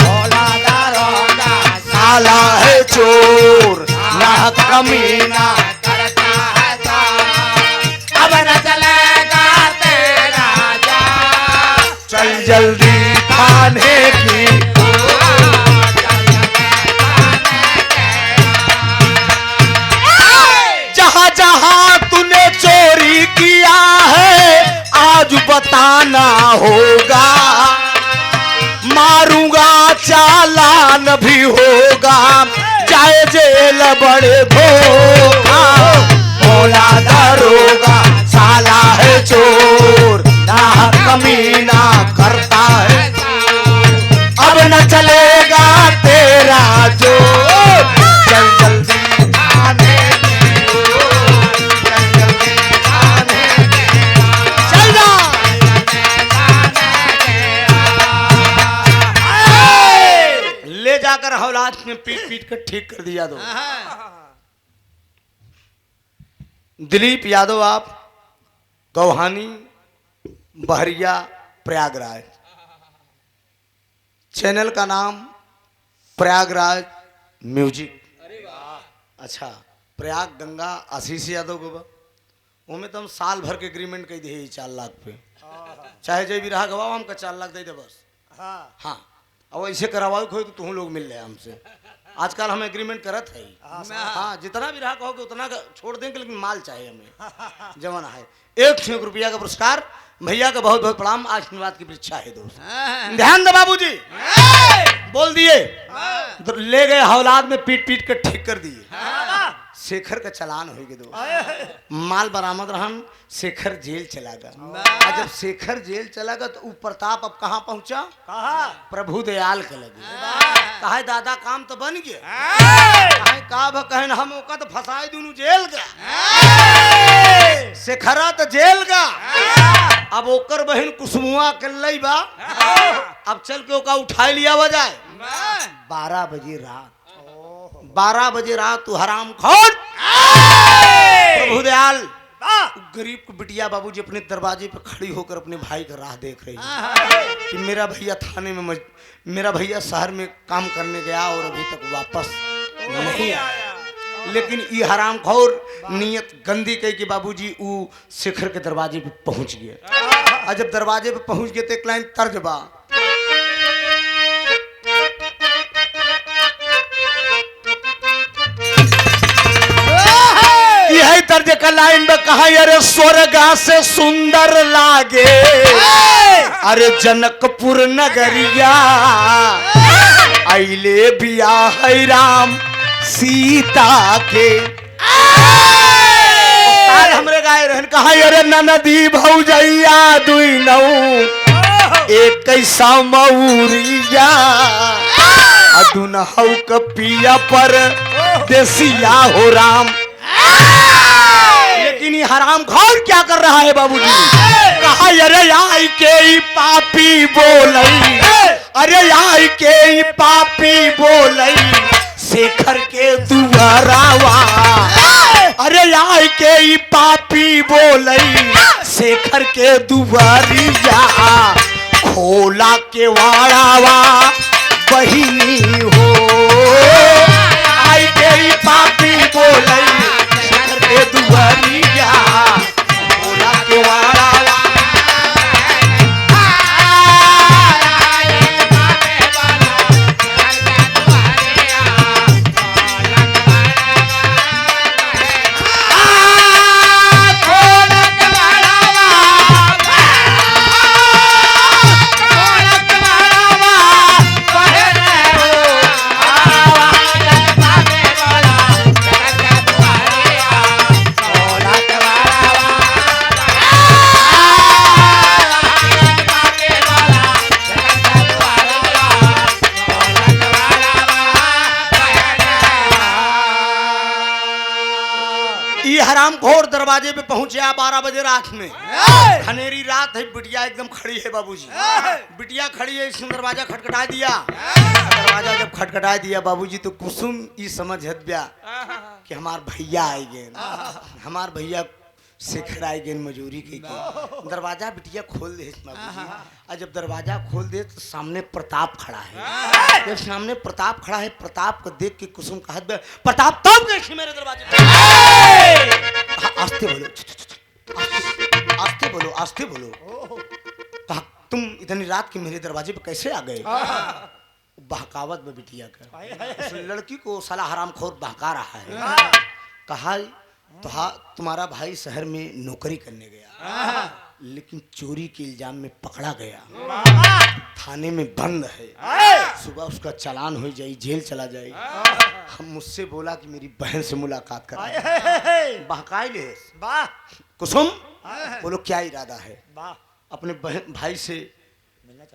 भोला दारोगा साला है चोर नाहक कमीना करता है अब न चलेगा तेरा जोर चल जल्दी थाने की जहां तूने चोरी किया है आज बताना होगा मारूंगा चालान भी होगा चाहे जेल बड़े धोखा भोला दारोगा साला है चोर ना कमीना करता है अब न चलेगा तेरा जोर चल जल्दी थाने की ओर चल जल्दी थाने अगर औलाद ने पीट पीट कर ठीक कर दिया तो दिलीप यादव आप गौहानी बहरिया प्रयागराज, चैनल का नाम प्रयागराज म्यूजिक। अच्छा, प्रयाग गंगा आशीष यादव को उनमें तो हम साल भर के एग्रीमेंट कही दे 4 लाख पे, चाहे जय भी रहा गवाओ हमका 4 लाख दे दे बस। हाँ, अब ऐसे करवाओ खोई तो तुम लोग मिल रहे हमसे। आजकल हम एग्रीमेंट करत है। हाँ, जितना भी रहा कहोगे उतना छोड़ देंगे, लेकिन माल चाहिए हमें जमाना है। 1 रुपया का पुरस्कार भैया का बहुत बहुत प्रणाम, आशीर्वाद की परीक्षा है दोस्त। ध्यान दे बाबूजी, बोल दिए ले गए औलाद में पीट पीट कर ठीक कर दिए। शेखर का चलान हो गए दोस्त, माल बरामद रहन, शेखर जेल चला गया। जब शेखर जेल चला गया तो वो प्रताप अब कहाँ पहुंचा? प्रभु दयाल के लगे। कहा दादा काम तो बन गया, कहन हम ओका तो फंसाए दोनों जेल का, शेखरा तो जेल का। अब ओकर बहन कुसुमुआ कल बा, अब चल के ओका उठा लिया बजाय 12 बजे रात, 12 बजे रात तू हराम खोर प्रभु दयाल गरीब को बिटिया बाबूजी अपने दरवाजे पे खड़ी होकर अपने भाई का राह देख रही है कि मेरा भैया थाने में मेरा भैया शहर में काम करने गया और अभी तक वापस नहीं आया। लेकिन ये हरामखोर नियत गंदी कही कि बाबूजी वो शेखर के दरवाजे पे पहुंच गया। और जब दरवाजे पे पहुंच गए तो एक लाइन तर्ज बा, यही तर्ज का लाइन में कहा, अरे स्वर्गा से सुंदर लागे अरे जनकपुर नगरिया, आइले बिया है राम सीता के। हमरे गाय रहन कहा, अरे ननदी भौजैया दुई नौ एक कैसा मऊरिया, अदुनहु का पिया पर देसिया हो राम। लेकिन ये हराम खोर क्या कर रहा है बाबूजी? कहा अरे आई के पापी बोलई, अरे आई के पापी बोलई शेखर के दुआरावा, अरे आई के पापी बोलई शेखर के दुआरिया, खोला के वाड़ावा बहिनी हो, आई के पापी बोलई शेखर के दुआरिया, खोला के वाड़ावा। हरामखोर दरवाजे पे पहुंचे 12 बजे रात में, खनेरी रात है, बिटिया एकदम खड़ी है बाबूजी, बिटिया खड़ी है, इसने दरवाजा खटखटा दिया। दरवाजा जब खटखटा दिया बाबूजी तो कुसुम ये समझ हत्या कि हमार भैया आए गए, हमार भैया शेखर आए गए मजूरी के। दरवाजा बिटिया खोल दे बाबूजी, और जब दरवाजा खोल दे तो सामने प्रताप खड़ा है। जब सामने प्रताप खड़ा है, प्रताप को देख के कुसुम कहा, प्रताप तब गए मेरे दरवाजे पे। आस्ते बोलो, आस्ते बोलो, आस्ते बोलो। कहा तुम इतनी रात के मेरे दरवाजे पे कैसे आ गए? बहकावत में बिटिया का, उस लड़की को साला हरामखोर बहका रहा है। कहा तो तुम्हारा भाई शहर में नौकरी करने गया, लेकिन चोरी के इल्जाम में पकड़ा गया, थाने में बंद है, सुबह उसका चालान हो जाए, जेल चला जाए। हम मुझसे बोला कि मेरी बहन से मुलाकात करा। बहकाई ले कुसुम, बोलो क्या इरादा है? अपने बहन भाई से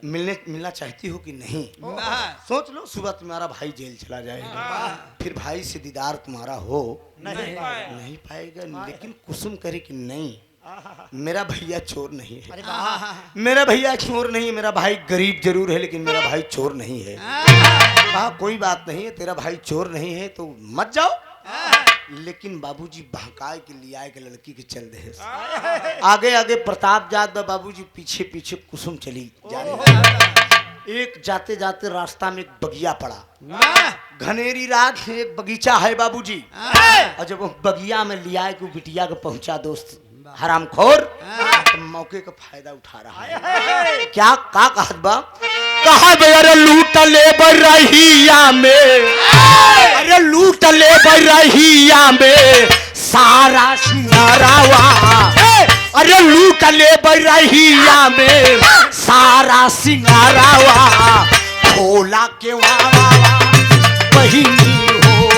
मिलना चाहती हो कि नहीं? सोच लो, सुबह तुम्हारा भाई जेल चला जाएगा, फिर भाई से दीदार तुम्हारा हो नहीं पाएगा। लेकिन कुसुम करे कि नहीं, मेरा भैया चोर नहीं है, मेरा भैया चोर नहीं है, मेरा भाई गरीब जरूर है लेकिन मेरा भाई चोर नहीं है। कहा कोई बात नहीं है, तेरा भाई चोर नहीं है तो मत जाओ। लेकिन बाबूजी बहकाए के लिए आए के लड़की के चल दे। आगे आगे प्रताप जात बा बाबूजी, पीछे पीछे कुसुम चली जा रही। एक जाते जाते रास्ता में एक बगिया पड़ा। घनेरी रात है, एक बगीचा है बाबूजी। और जब वो बगिया में लिया के बिटिया के पहुंचा दोस्त हरामखोर, तो मौके का फायदा उठा रहा है। क्या का कहत बा? कहा बे अरे लूट ले बरहिया में, अरे लूट ले बरहिया में सारा सिंगारावा, अरे लूट ले बरहिया में सारा सिंगारावा, भोला के वावा बहिनी हो,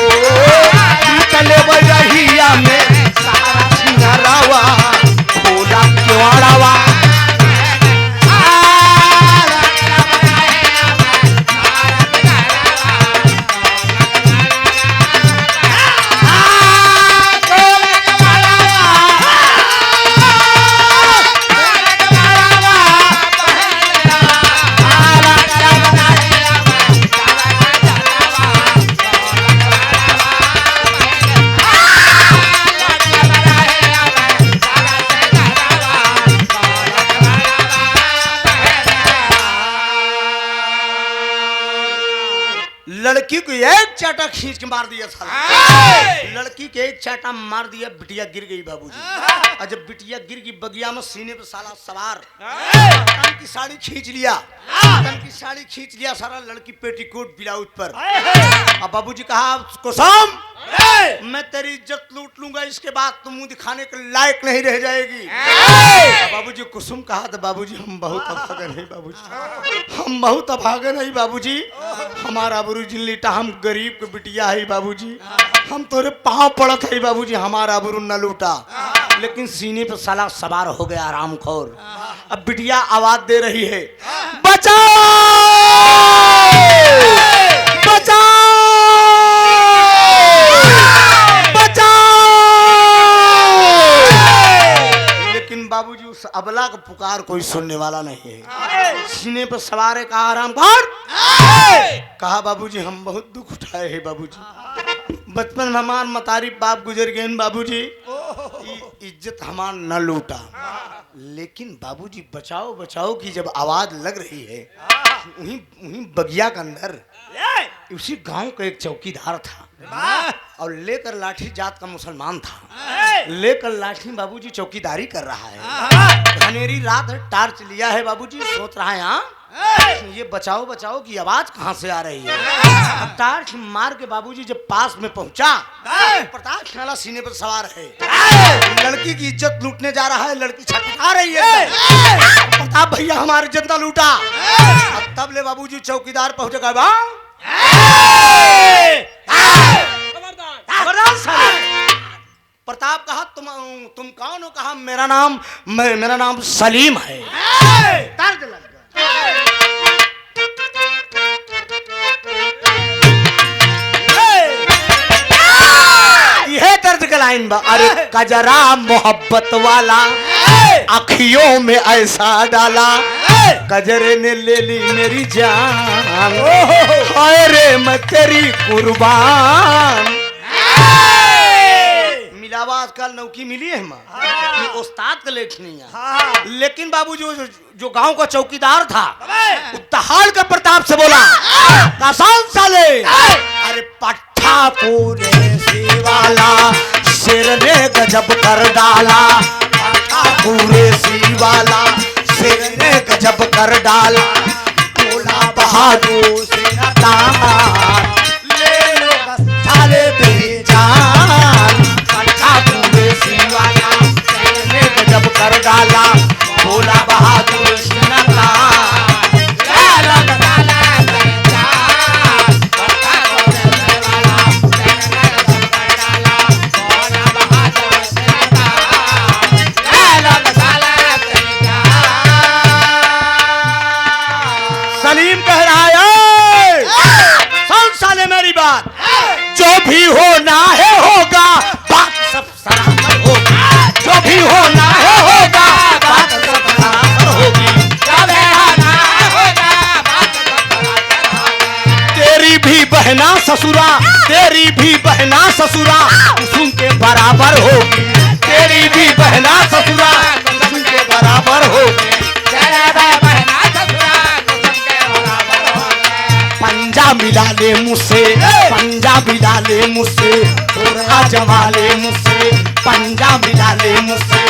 लूट ले बरहिया में सारा सिंगारावा, भोला के वावा। लड़की को एक चाटा खींच के मार दिया साला। लड़की के एक चाटा मार दिया, बिटिया गिर गई बाबूजी। और जब बिटिया गिर गई बगिया में, सीने पे साला सवार तन की साड़ी खींच लिया, तन की साड़ी खींच लिया सारा, लड़की पेटीकोट ब्लाउज पर। अब बाबूजी कहा कुसुम मैं तेरी इज्जत लूट लूंगा, इसके बाद तुम मुंह दिखाने के लायक नहीं रह जाएगी। बाबूजी कुसुम कहा था बाबूजी हम बहुत अभागन है बाबूजी, हम बहुत अभागन है बाबूजी, हमारा आबरू जिन लीटा, हम गरीब के बिटिया है बाबूजी, हम तोरे पाँव पड़त है बाबूजी, हमारा आबरू न लूटा। लेकिन सीने पे साला सवार हो गया आरामखोर। अब बिटिया आवाज दे रही है बचाओ बचाओ बाबूजी उस अबला का पुकार कोई सुनने वाला नहीं है। सीने पर सवार है, कहा आराम कर, कहा बाबूजी हम बहुत दुख उठाए हैं बाबूजी, बचपन में हमार मतारी बाप गुजर गए बाबूजी, इज्जत हमार न लूटा। लेकिन बाबूजी बचाओ बचाओ की जब आवाज लग रही है, वहीं बगिया के अंदर उसी गांव का एक चौकीदार था और लेकर लाठी जात का मुसलमान था, लेकर लाठी बाबूजी चौकीदारी कर रहा है। घनेरी रात है, टार्च लिया है बाबूजी, सोच रहा है यहाँ ये बचाओ बचाओ की आवाज कहाँ से आ रही है। टार्च मार के बाबूजी जब पास में पहुंचा, प्रताप खाला सीने पर सवार है, लड़की की इज्जत लूटने जा रहा है, लड़की छटपटा रही है, प्रताप भैया हमारी इज्जत न लूटा। तब ले बाबूजी चौकीदार पहुंचेगा, प्रताप कहा तुम कौन हो? कहा मेरा नाम सलीम है। यह दर्द का लाइन बा, अरे कजरा मोहब्बत वाला अखियों में ऐसा डाला, कजरे ने ले ली मेरी जान, अरे मैं तेरी कुर्बान। मिलावा आजकल नौकी मिली है मां, उस्ताद का लेखनी है। लेकिन बाबू जो गांव का चौकीदार था, दहाड़ का प्रताप से बोला कसम साले, अरे पट्टा पूरे सी वाला शेर ने गजब कर डाला, पट्टा पूरे सी वाला शेर ने गजब कर डाला, बोला बहादुर से तार ले लो साले मेरी जान, पट्टा पूरे सी वाला शेर ने गजब कर डाला, बोला बहादुर से तार सलीम कह रहा है सुन साले मेरी बात, जो भी होना है होगा, बात सब सरासर होगी, जो भी होना है होगा, बात सब सरासर होगी, तेरी बहना ससुरा, तेरी भी बहना ससुरा कुसुम के बराबर होगी। तेरी भी बहना ससुरा कुसुम के बराबर होगी। पंजा मिला ले मुझसे, पंजा मिला ले मुझसे, और आजमा ले मुझसे। पंजा मिला ले मुझसे,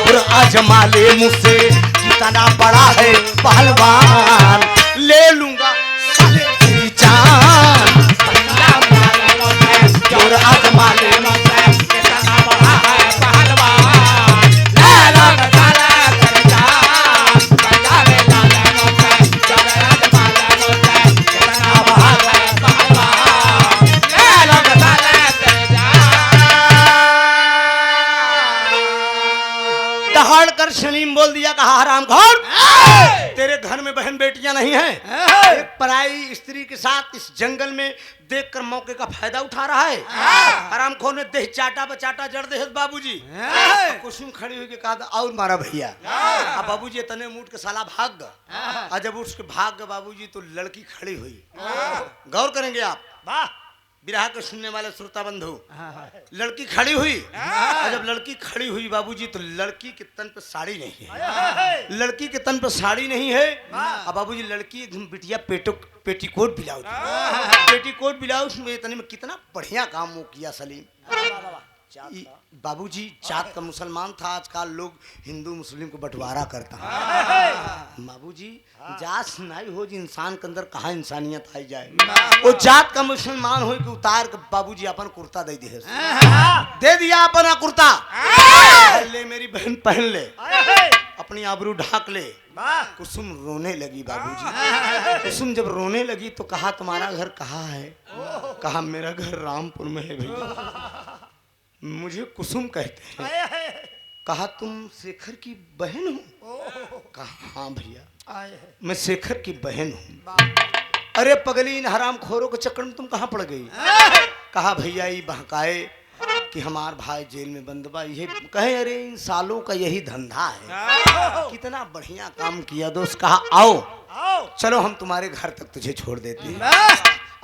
और आजमा ले मुझसे। कितना बड़ा है पहलवान, ले लूंगा साले तेरी जान। पंजा मिला ले मुझसे, और आजमा ले मुझसे। कितना बड़ा है पहलवान, ले लूंगा साले तेरी जान। पंजा मिला ले मुझसे, और आजमा ले मुझसे। कितना बड़ा है पहलवान, ले लूंगा साले तेरी जान। दहाड़ कर सलीम बोल दिया, कहा हराम खोर, तेरे घर में बहन बेटियां नहीं हैं। एक पराई स्त्री के साथ इस जंगल में देखकर मौके का फायदा उठा रहा है। हराम खोर ने देह चाटा बचाटा जड़ दे बाबूजी। कुसुम खड़ी हुई के कहा और मारा भैया। अब बाबूजी तने मूट के साला भाग गया। और जब उठ के भाग गए बाबूजी तो लड़की खड़ी हुई। गौर करेंगे आप, वाह विरह के सुनने वाले श्रोता बंधु, लड़की खड़ी हुई। और जब लड़की खड़ी हुई बाबूजी तो लड़की के तन पे साड़ी नहीं है। लड़की के तन पे साड़ी नहीं है। अब बाबूजी लड़की एकदम बिटिया पेटीकोट ब्लाउज, पेटीकोट ब्लाउज में इतने में कितना बढ़िया काम वो किया सलीम। बाबूजी जात का मुसलमान था, आजकल लोग हिंदू मुस्लिम को बंटवारा करता है। बाबूजी जात नहीं हो जी, इंसान के अंदर कहाँ इंसानियत आई जाए। वो जात का मुसलमान हो कि उतार के बाबूजी अपन कुर्ता दे दिया अपना कुर्ता। ले मेरी बहन पहन ले, अपनी आबरू ढाक ले। कुसुम रोने लगी बाबूजी। कुसुम जब रोने लगी तो कहा तुम्हारा घर कहाँ है? कहा मेरा घर रामपुर में है भैया, मुझे कुसुम कहते हैं। कहा तुम शेखर की बहन हो? कहा हाँ भैया मैं शेखर की बहन हूँ। अरे पगली, इन हराम खोरों के चक्कर में तुम कहाँ पड़ गई? कहा भैया ये बहकाए कि हमार भाई जेल में बंद बा, ये कहे अरे इन सालों का यही धंधा है। कितना बढ़िया काम किया दोस्त। कहा आओ चलो हम तुम्हारे घर तक तुझे छोड़ देते हैं।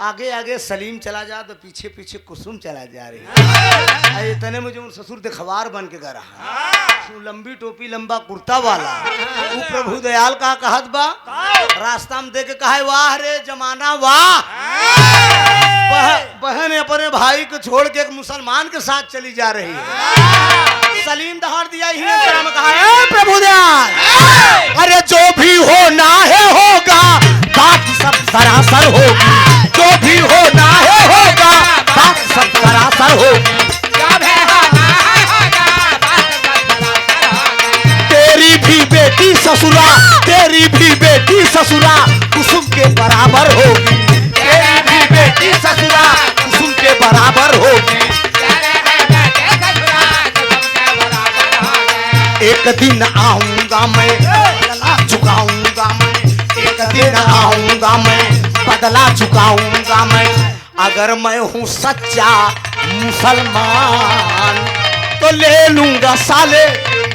आगे आगे सलीम चला जा तो पीछे पीछे कुसुम चला जा रही। इतने मुझे उन ससुर दिखवार बन के गा रहा, लंबी टोपी लंबा कुर्ता वाला। वो प्रभु दयाल का कहत बा, रास्ता में देख के कहा वाह रे जमाना वाह। बहन अपने भाई को छोड़ के एक मुसलमान के साथ चली जा रही है। सलीम दहाड़ दिया ही में कहा प्रभु दयाल, अरे जो भी होना है होगा, बात सब सरासर होगी। जो भी होना है होगा, बात सब सरासर होगी। तेरी भी बेटी ससुरा, तेरी भी बेटी ससुरा कुसुम के बराबर होगी। तेरी भी बेटी ससुरा कुसुम के बराबर होगी। एक दिन आऊंगा मैं, बदला चुकाऊंगा मैं। एक दिन आऊंगा मैं, बदला चुकाऊंगा मैं। अगर मैं हूँ सच्चा मुसलमान तो ले लूंगा साले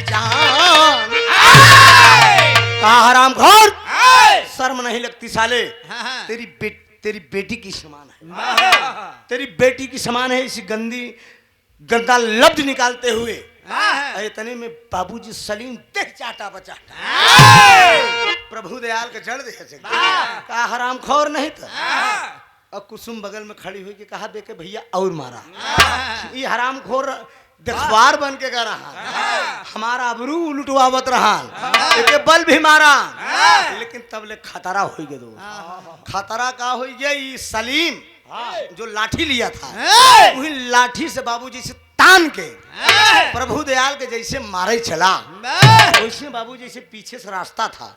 जान। कहा हराम खोर, शर्म नहीं लगती साले? तेरी बेटी की समान है, तेरी बेटी की समान है। इसी गंदा लफ्ज निकालते हुए इतने में बाबूजी सलीम देख चाटा बचाटा प्रभु दयाल के जड़ दे। कहा हराम खोर नहीं था। और कुसुम बगल में खड़ी हुई कि कहा देखे भैया और मारा। ये हराम खोर दिखवार बन के गा रहा, हमारा अबरू लुटवावत रहा, बल भी मारा। लेकिन तब ले खतरा हो गया। दो खतरा का हो गया, ये सलीम जो लाठी लिया था वही लाठी से बाबूजी से तान के प्रभु दयाल के जैसे मारे चला। वैसे बाबू जैसे पीछे से रास्ता था,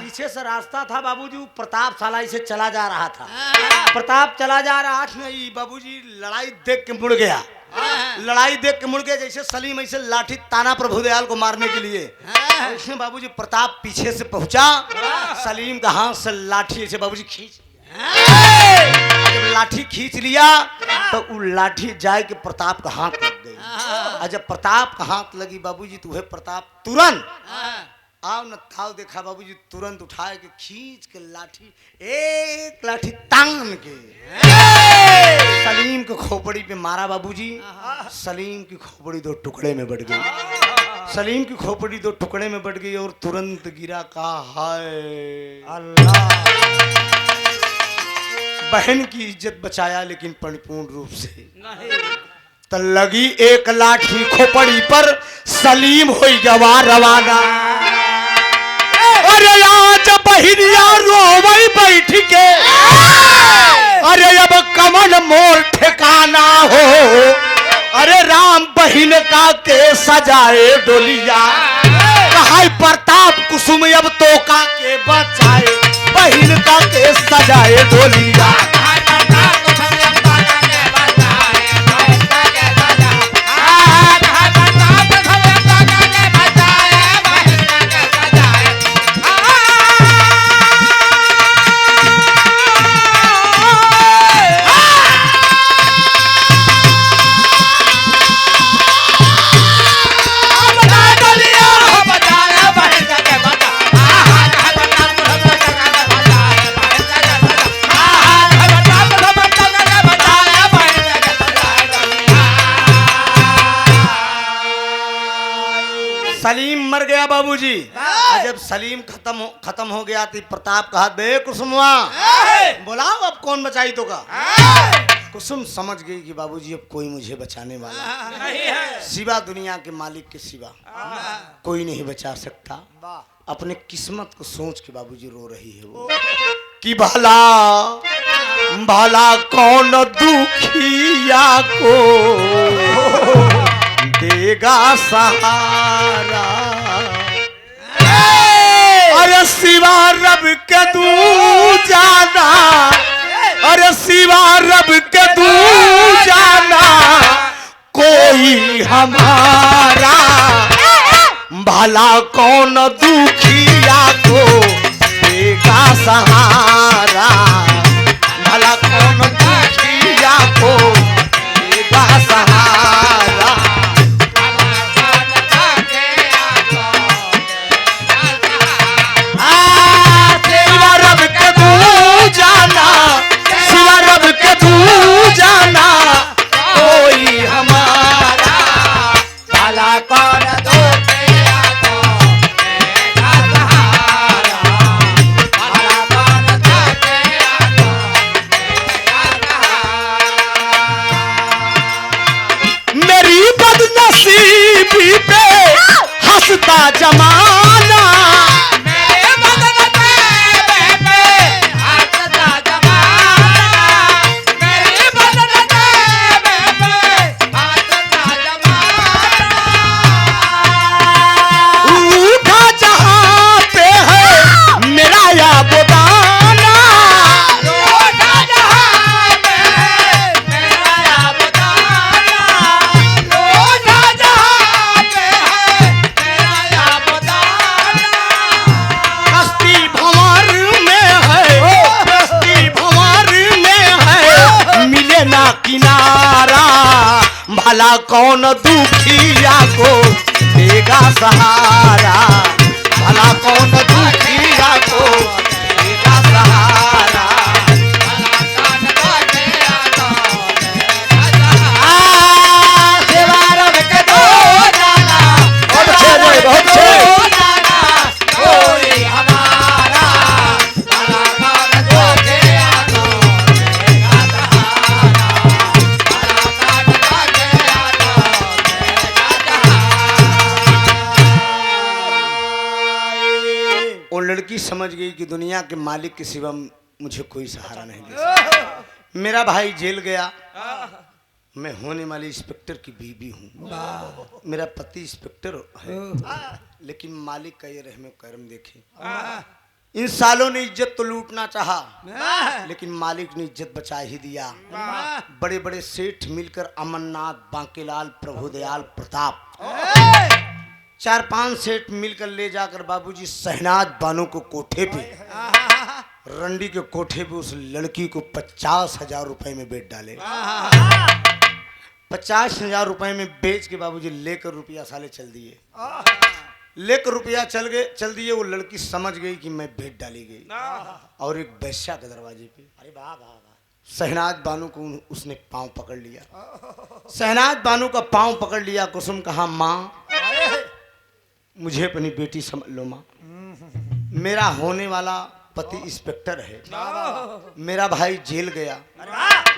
पीछे से रास्ता था बाबूजी। प्रताप साला से चला जा रहा था। प्रताप चला जा रहा था, बाबूजी लड़ाई देख के मुड़ गया। लड़ाई देख के मुड़ गया, जैसे सलीम ऐसे लाठी ताना प्रभु दयाल को मारने के लिए। ऐसे बाबूजी प्रताप पीछे से पहुंचा, सलीम का हाथ से लाठी ऐसे बाबूजी खींच, जब लाठी खींच लिया तो वो लाठी जाए के प्रताप का हाथ लग गई। और जब प्रताप का हाथ लगी बाबूजी तो वह प्रताप तुरंत आओ न थाव देखा बाबूजी तुरंत उठाए के खींच के लाठी एक लाठी तान के सलीम के खोपड़ी पे मारा बाबूजी। सलीम की खोपड़ी दो टुकड़े में बट गई। सलीम की खोपड़ी दो टुकड़े में बट गई और तुरंत गिरा। कहा हाय अल्लाह। बहन की इज्जत बचाया लेकिन परिपूर्ण रूप से नहीं। तो लगी एक लाठी खोपड़ी पर सलीम हो गवा रवाना। अरे आज बहिरिया रोवई बैठ के अरे अब कमल मोर ठिकाना हो। अरे राम बहिन का के सजाए डोलिया कहा प्रताप कुसुम अब तो का के बचाए बहिन का के सजाए डोलिया। सलीम मर गया बाबूजी। जब सलीम खत्म हो गया तो प्रताप कहा बे कुसुमवा बुलाओ अब कौन बचाई तो का। कुसुम समझ गई कि बाबूजी अब कोई मुझे बचाने वाला नहीं है। सिवा दुनिया के मालिक के सिवा कोई नहीं बचा सकता। अपने किस्मत को सोच के बाबूजी रो रही है वो कि भला भला कौन दुखिया को देगा सहारा। अरे सिवा रब के तू जाना अरे सिवा रब के तू जाना कोई हमारा। भला कौन दुखिया को देगा सहारा। भला कौन दुखिया को देगा सहारा। सिवा रब के तू जाना सिवा रब के तू जाना कोई हमारा। भला कौन दुखिया को देगा सहारा। भला कौन दुखिया को देगा सहारा। मेरी बदनसीबी पे हंसता जमाना। किनारा भला कौन दुखिया को देगा सहारा। भला कौन दुखिया को देगा सहारा। सिवा रब के तू जाना बहुत कोई हमारा। भला कौन दुखिया को देगा सहारा। वो लड़की समझ गई कि दुनिया के मालिक के सिवा मुझे कोई सहारा नहीं दे सकता। मेरा भाई जेल गया। मैं होने वाली इंस्पेक्टर की बीवी हूँ। मेरा पति इंस्पेक्टर है लेकिन मालिक का ये रहम करम देखे। इन सालों ने इज्जत तो लूटना चाहा लेकिन मालिक ने इज्जत बचा ही दिया। बड़े बड़े सेठ मिलकर अमरनाथ, बांकेलाल, प्रभुदयाल, प्रताप 4-5 सेठ मिलकर ले जाकर बाबूजी शहनाज बानो को कोठे पे रंडी के कोठे पे उस लड़की को 50,000 रुपए में बेच डाले। 50,000 रुपए में बेच के बाबूजी लेकर रुपया साले चल दिए। लेकर रुपया चल दिए। वो लड़की समझ गई कि मैं भेंट डाली गई और एक वैश्या के दरवाजे पे अरे वाह वाह वाह। शहनाज बानो को उसने पांव पकड़ लिया। शहनाज बानो का पांव पकड़ लिया। कुसुम कहा माँ मुझे अपनी बेटी समझ लो माँ। मेरा होने वाला पति इंस्पेक्टर है, मेरा भाई जेल गया,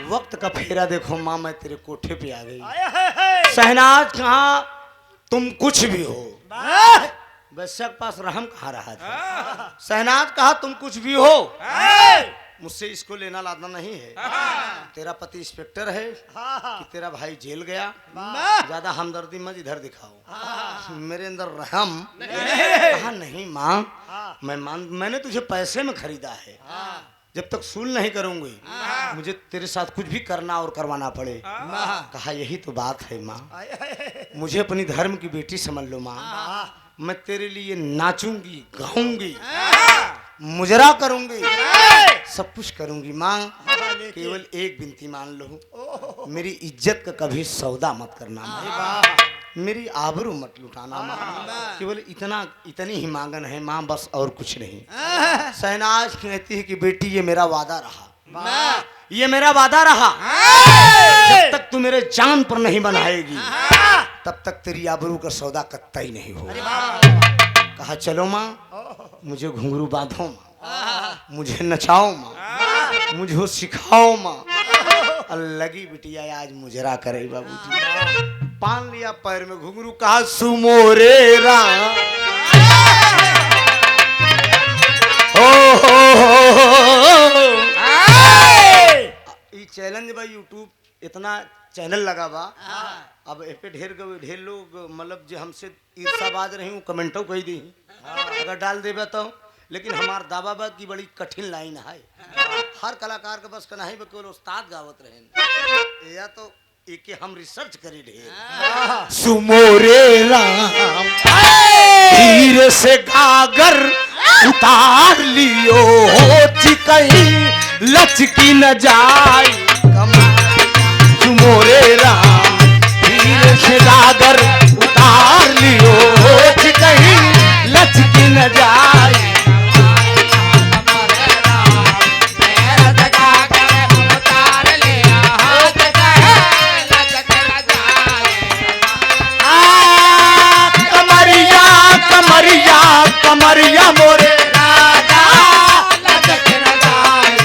वक्त का फेरा देखो माँ मैं तेरे कोठे पे आ गई। शहनाज कहा तुम कुछ भी हो। वैश्या के पास रहम कहाँ रहा था। शहनाज कहा तुम कुछ भी हो, मुझसे इसको लेना लाना नहीं है। तेरा पति इंस्पेक्टर है कि तेरा भाई जेल गया, ज्यादा हमदर्दी मत इधर दिखाओ। मेरे अंदर रहम कहा नहीं माँ मैंने तुझे पैसे में खरीदा है। जब तक सूल नहीं करूंगी मुझे तेरे साथ कुछ भी करना और करवाना पड़े। कहा यही तो बात है माँ, मुझे अपनी धर्म की बेटी समझ लो माँ। मैं तेरे लिए नाचूंगी, गाऊंगी, मुजरा करूंगी, सब कुछ करूंगी माँ। केवल एक विनती मान लो, मेरी इज्जत का कभी सौदा मत करना माँ, मेरी आबरू मत लुटाना माँ। केवल इतनी ही मांगन है माँ, बस और कुछ नहीं। शहनाज कहती है कि बेटी ये मेरा वादा रहा, ये मेरा वादा रहा। जब तक तू मेरे जान पर नहीं बनाएगी तब तक तेरी आबरू का सौदा कत्तई नहीं होगा। कहा चलो माँ मुझे घुंघरू बांधो माँ, मुझे नचाओ माँ, मुझे सिखाओ माँ। लगी बिटिया आज मुजरा करे बाबूजी। पान लिया पैर में घुंघरू, कहा सुमोरे राम ये चैलेंज भाई यूट्यूब इतना चैनल लगा बा। अब ए पे ढेर लोग मतलब जो हमसे ईर्षाबाज रही हूँ कमेंटों कही दी अगर डाल देबे तो। लेकिन हमार दावा बा की बड़ी कठिन लाइन है। हर कलाकार के बस कनाही बा केवल उस्ताद गावत रहे या तो एक हम रिसर्च करी ढेर। सुमोरे राम धीरे से गागर उतार लियो कहीं लचकी न जाए सुमोरे राम धीरे से गागर उतार लियो कहीं लचकी न जाए। कमरिया मोरे राजा लचक न जाए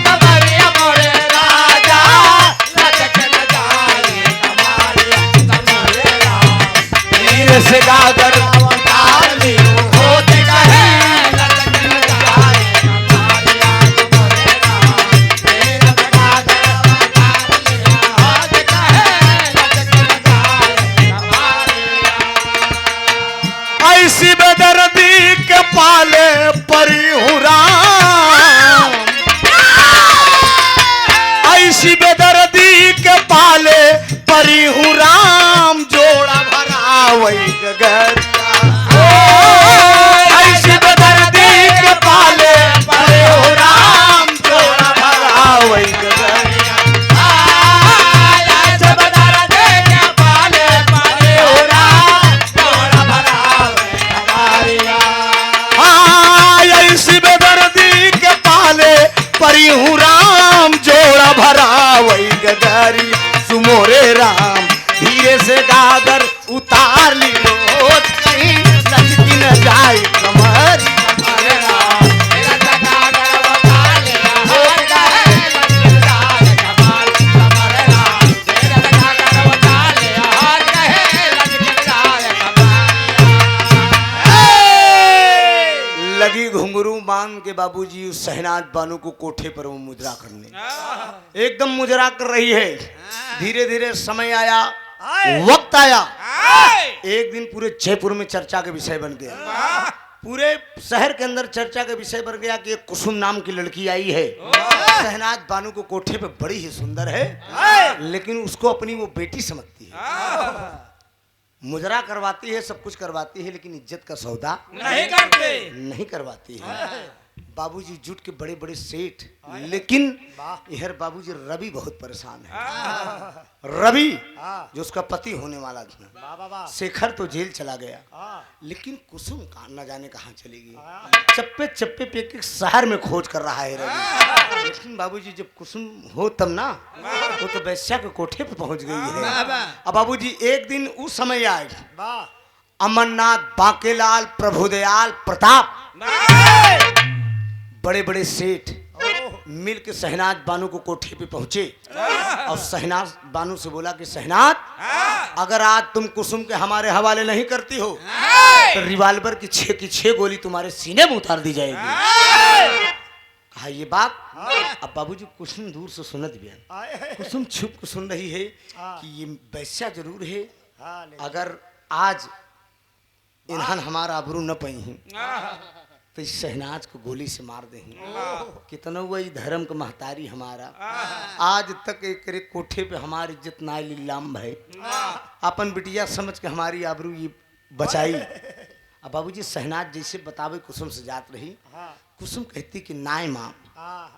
कमरिया मोरे राजा लचक न जाए। धीरे से गागर उतार लियो होते कहे लचक न जाए। ऐसी बेदर्दी के पाले परी हूँ राम, ऐसी बेदर्दी के पाले परी हूँ राम। जोड़ा भरा वही गगरिया ऐसी बेदर्दी के पाले परी हूँ राम। जोड़ा भरा वही गगरिया परी हूँ राम। जोड़ा भरा वही गगारी सुमोरे राम धीरे से गागर उतार लियो कहीं लचकी न जाए कमर। लगी घुंघरू बांध के बाबूजी उस शहनाज बानो को कोठे पर वो मुजरा करने एकदम मुजरा कर रही है। धीरे धीरे समय आया, वक्त आया। एक दिन पूरे जयपुर में चर्चा के विषय बन गया, पूरे शहर के अंदर चर्चा का विषय बन गया कि एक कुसुम नाम की लड़की आई है। शहनाज बानो को कोठे पे बड़ी ही सुंदर है लेकिन उसको अपनी वो बेटी समझती है। मुजरा करवाती है, सब कुछ करवाती है लेकिन इज्जत का सौदा नहीं करते, नहीं करवाती है। बाबूजी जुट के बड़े बड़े सेठ, लेकिन यहर बाबूजी रवि बहुत परेशान है। रवि जो उसका पति होने वाला था, शेखर तो जेल चला गया, लेकिन कुसुम का न जाने कहाँ चली गई। चप्पे चप्पे पे एक शहर में खोज कर रहा है रवि। लेकिन बाबूजी जब कुसुम हो तब ना, वो तो वैश्या के कोठे पे पहुंच गई है। अब बाबूजी एक दिन उस समय आए, अमरनाथ, बांकेलाल, प्रभुदयाल, प्रताप, बड़े बड़े सेठ मिल के शहनाज बानू को कोठे पे पहुंचे और शहनाज बानू से बोला कि शहनाज, अगर आज तुम कुसुम के हमारे हवाले नहीं करती हो तो रिवाल्वर की 6 गोली तुम्हारे सीने में उतार दी जाएगी। कहा ये बात। अब बाबूजी कुसुम दूर से सुनत भी है, कुसुम छुप के सुन रही है कि ये वैश्या जरूर है, अगर आज इन्हन हमारा आबरू न पई हैं तो इस शहनाज को गोली से मार दे। कितना वही धर्म का महतारी हमारा, आज तक एक कोठे पे हमारी इज्जत ना लीलाम है, अपन बिटिया समझ के हमारी आबरू ये बचाई। अब बाबूजी शहनाज जैसे बतावे कुसुम से जात रही, कुसुम कहती कि नाय माँ,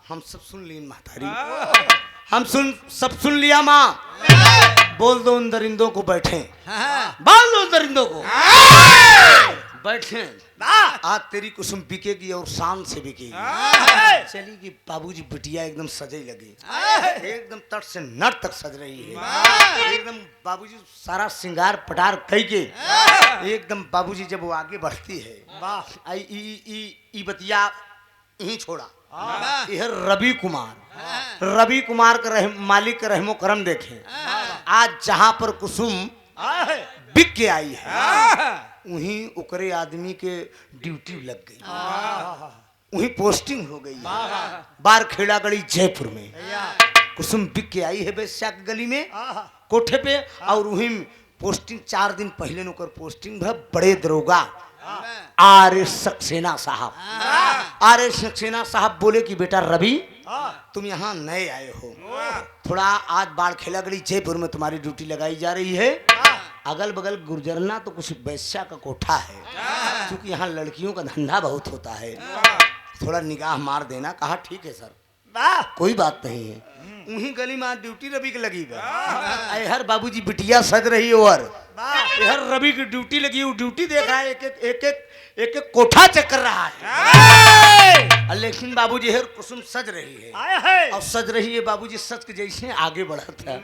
हम सब सुन लिए महतारी, हम सब सुन लिया माँ, बोल दो उन दरिंदों को बैठे, बोल दो उन दरिंदों को बैठे, आज तेरी कुसुम बिकेगी और शान से बिकेगी। चली बाबूजी बिटिया एकदम सजे लगी, एकदम तट से नट तक सज रही है, एकदम बाबूजी सारा श्रृंगार पटार कई के एकदम बाबूजी जब वो आगे बढ़ती है, ई बतिया यही छोड़ा। यह रवि कुमार का मालिक का रहमो करम देखे, आज जहां पर कुसुम बिक के आई है वहीं उकरे आदमी के ड्यूटी लग गई, वहीं पोस्टिंग हो गई बार खेड़ा गली जयपुर में। कुसुम बिक के आई है वैश्या की गली में कोठे पे, और वहीं पोस्टिंग 4 दिन पहले नौकर पोस्टिंग है बड़े दरोगा आर सक्सेना साहब। आर सक्सेना साहब बोले कि बेटा रवि, तुम यहाँ नए आए हो, थोड़ा आज बाढ़ खेला गली जयपुर में तुम्हारी ड्यूटी लगाई जा रही है, अगल बगल गुजरना तो कुछ वैश्या का कोठा है, क्योंकि यहाँ लड़कियों का धंधा बहुत होता है, थोड़ा निगाह मार देना। कहा ठीक है सर, कोई बात नहीं है। उन्हीं गली में ड्यूटी रवि की लगी है, हर बाबूजी बिटिया सज रही और हर रवि की ड्यूटी लगी, वो ड्यूटी देख रहा है, एक कोठा चेक कर रहा है। लेकिन बाबूजी हर कुसुम सज रही है, और सज रही है बाबूजी सच के जैसे आगे बढ़त है,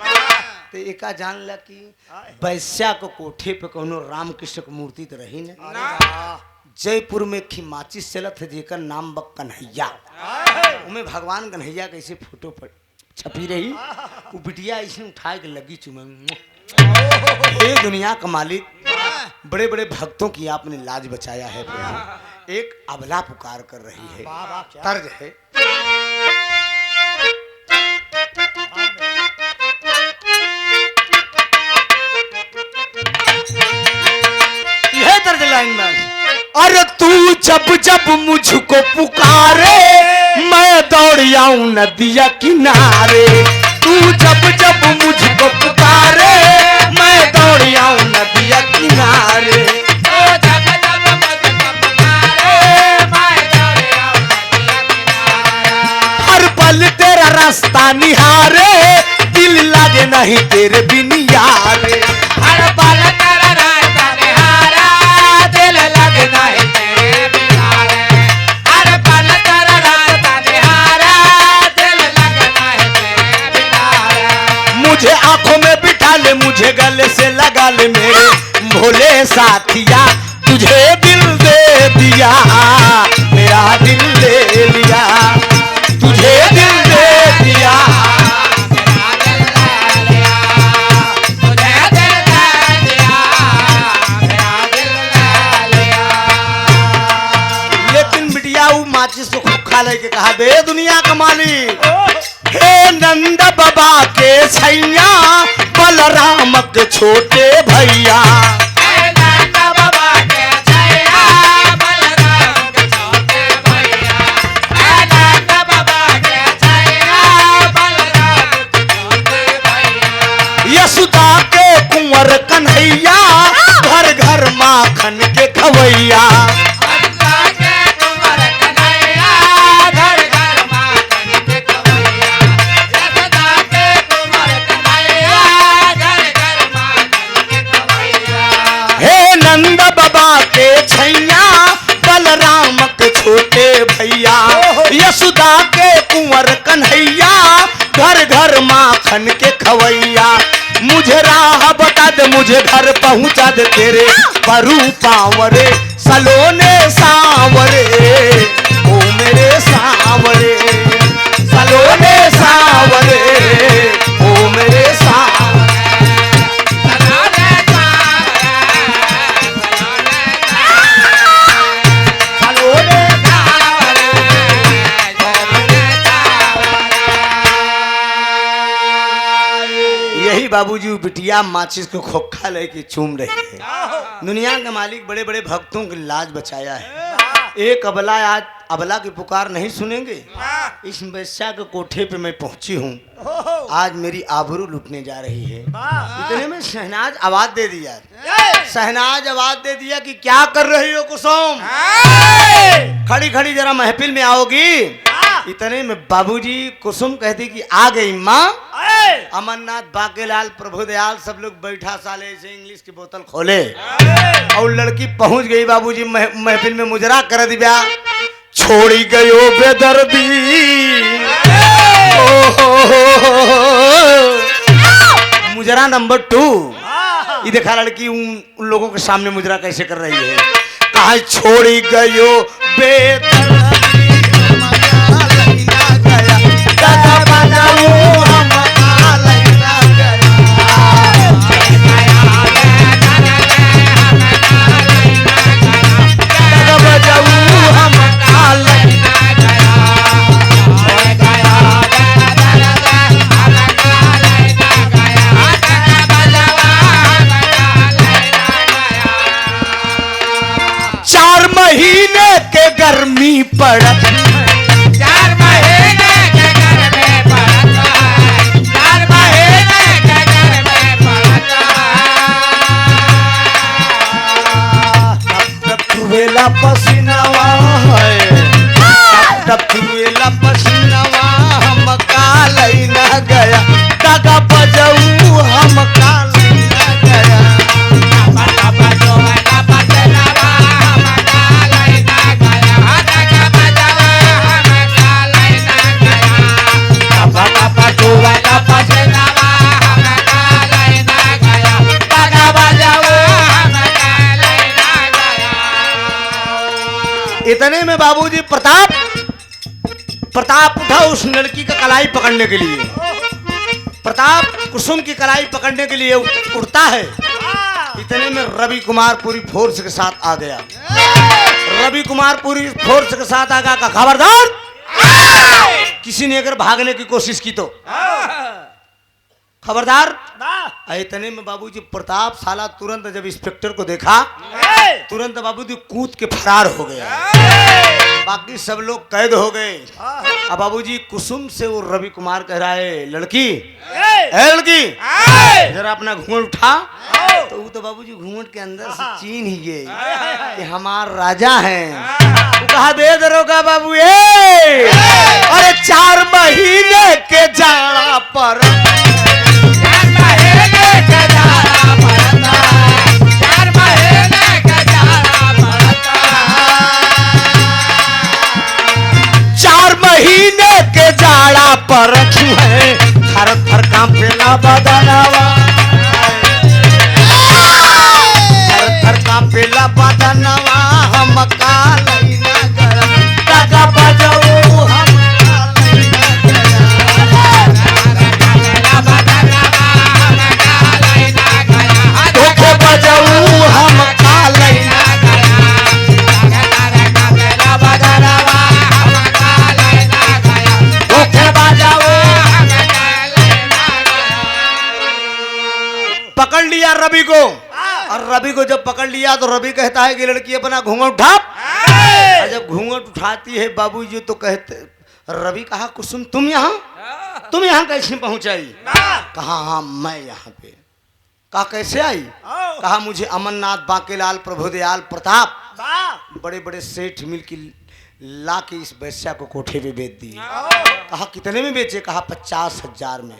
तो एका जान ला कि वैश्या को कोठे पे कोनो रामकृष्ण की मूर्ति तो रही न। जयपुर में खिमाचिस चलत है जेकर नाम बा कन्हैया, उमें भगवान कन्हैया कैसे फोटो पर छपी रही, वो बिटिया ऐसे उठा के लगी चुमन। ये दुनिया का मालिक, बड़े बड़े भक्तों की आपने लाज बचाया है प्रभु। एक अबला पुकार कर रही है, तर्ज है, यह तर्ज लाइन में, अरे तू जब जब मुझको पुकारे मैं दौड़ आऊं नदिया किनारे, तू जब जब मुझको पुकारे मैं दौड़ आऊं नदिया किनारे, जब जब मुझको पुकारे मैं दौड़ आऊं नदिया किनारे, हर पल तेरा रास्ता निहारे दिल लागे नहीं तेरे बिन यारे, हर पल तेरा रास्ता निहारा दिल लगे नहीं तेरे बिनारे, हर पल तेरा रास्ता निहारा दिल लगे नहीं तेरे बिनारे। मुझे आंखों में बिठा ले, मुझे गले से लगा ले मेरे भोले साथिया, तुझे दिल दे दिया मेरा दिल ले लिया, तुझे दिल दे दिया मेरा दिल ले लिया, तुझे दिल दे दिया मेरा दिल ले लिया। लेकिन बिटिया वो माचिस को खूब खा ले के कहा, बे दुनिया का मालिक, हे नंद बाबा के छैया बलराम के छोटे भैया, नंद बाबा के छैया बलराम के छोटे भैया, नंद बाबा के छैया बलराम के छोटे भैया, यशोदा के कुंवर कन्हैया घर घर माखन के खवैया, यशोदा के कुंवर कन्हैया माखन के खवैया, मुझे राह बता दे, मुझे घर पहुंचा दे, तेरे परू पावरे सलोने सांवरे, ओ मेरे सांवरे सलोने सांवरे, ओ मेरे सांवरे। यही बाबूजी बिटिया माचिस को खोखा लेके चूम रही है। दुनिया के मालिक बड़े बड़े भक्तों की लाज बचाया है। एक अबला आज अबला की पुकार नहीं सुनेंगे। इस वेश्या के कोठे पे मैं पहुंची हूँ, आज मेरी आबरू लुटने जा रही है। इतने में शहनाज आवाज दे दिया, शहनाज आवाज दे दिया कि क्या कर रही हो कुसुम, खड़ी खड़ी जरा महफिल में आओगी। इतने में बाबूजी कुसुम कहती कि आ गई माँ। अमरनाथ बाकेलाल प्रभुदयाल सब लोग बैठा साले से इंग्लिश की बोतल खोले और लड़की पहुंच गई बाबूजी महफिल में मुजरा कर दिया। छोड़ी गयो बेदर्दी, मुजरा नंबर 2। ये देखा लड़की उन लोगों के सामने मुजरा कैसे कर रही है। कहा छोड़ी गयो बेदर्दी, गर्मी पड़त, 4 महीने के गर्मी पड़त, 4 महीने के गर्मी पड़त। तब तुवेला पसीनावा है, तब तुवेला पसीनावा हम कालई न गया, तगा बजऊ हम कालई न गया। इतने में बाबूजी प्रताप उठा उस लड़की का कलाई पकड़ने के लिए। प्रताप कुसुम की कलाई पकड़ने के लिए उठता है। इतने में रवि कुमार पूरी फोर्स के साथ आ गया। रवि कुमार पूरी फोर्स के साथ आ गया। खबरदार, किसी ने अगर भागने की कोशिश की तो खबरदार। इतने में बाबूजी प्रताप साला तुरंत जब इंस्पेक्टर को देखा, तुरंत बाबूजी कूद के फरार हो गया। बाकी सब लोग कैद हो गए। अब बाबूजी कुसुम से वो रवि कुमार कह रहा है, लड़की लड़की जरा अपना घूंघट उठा। तो वो तो बाबूजी घूंघट के अंदर से चीन ही गए कि हमार राजा हैं। वो कहा दे दरोगा बाबू, अरे 4 महीने के जाड़ा पर 4 महीने के जाड़ा पड़ता, 4 महीने के जाड़ा पड़ता। 4 महीने के जाड़ा पर है, थर थर कांपेला बदनवा, थर थर कांपेला बदनवा हम कालई न गया, तगा बजऊ हम कालई न गया, धोखे बजऊ हम कालई न पकड़ लिया रवि को। और रवि को जब पकड़ लिया तो रवि कहता है कि लड़की अपना घूंघट उठा। और जब घूंघट उठाती है बाबूजी तो कहते, रवि कहा कुसुम तुम यहाँ कैसे पहुंचाई? कहा हाँ मैं यहाँ पे। कहा कैसे आई? कहा मुझे अमरनाथ बाकेलाल प्रभुदयाल प्रताप बड़े बड़े सेठ मिल की ला के इस वैश्या को कोठे पे बेच दिए। कहा कितने में बेचे? कहा 50,000 में।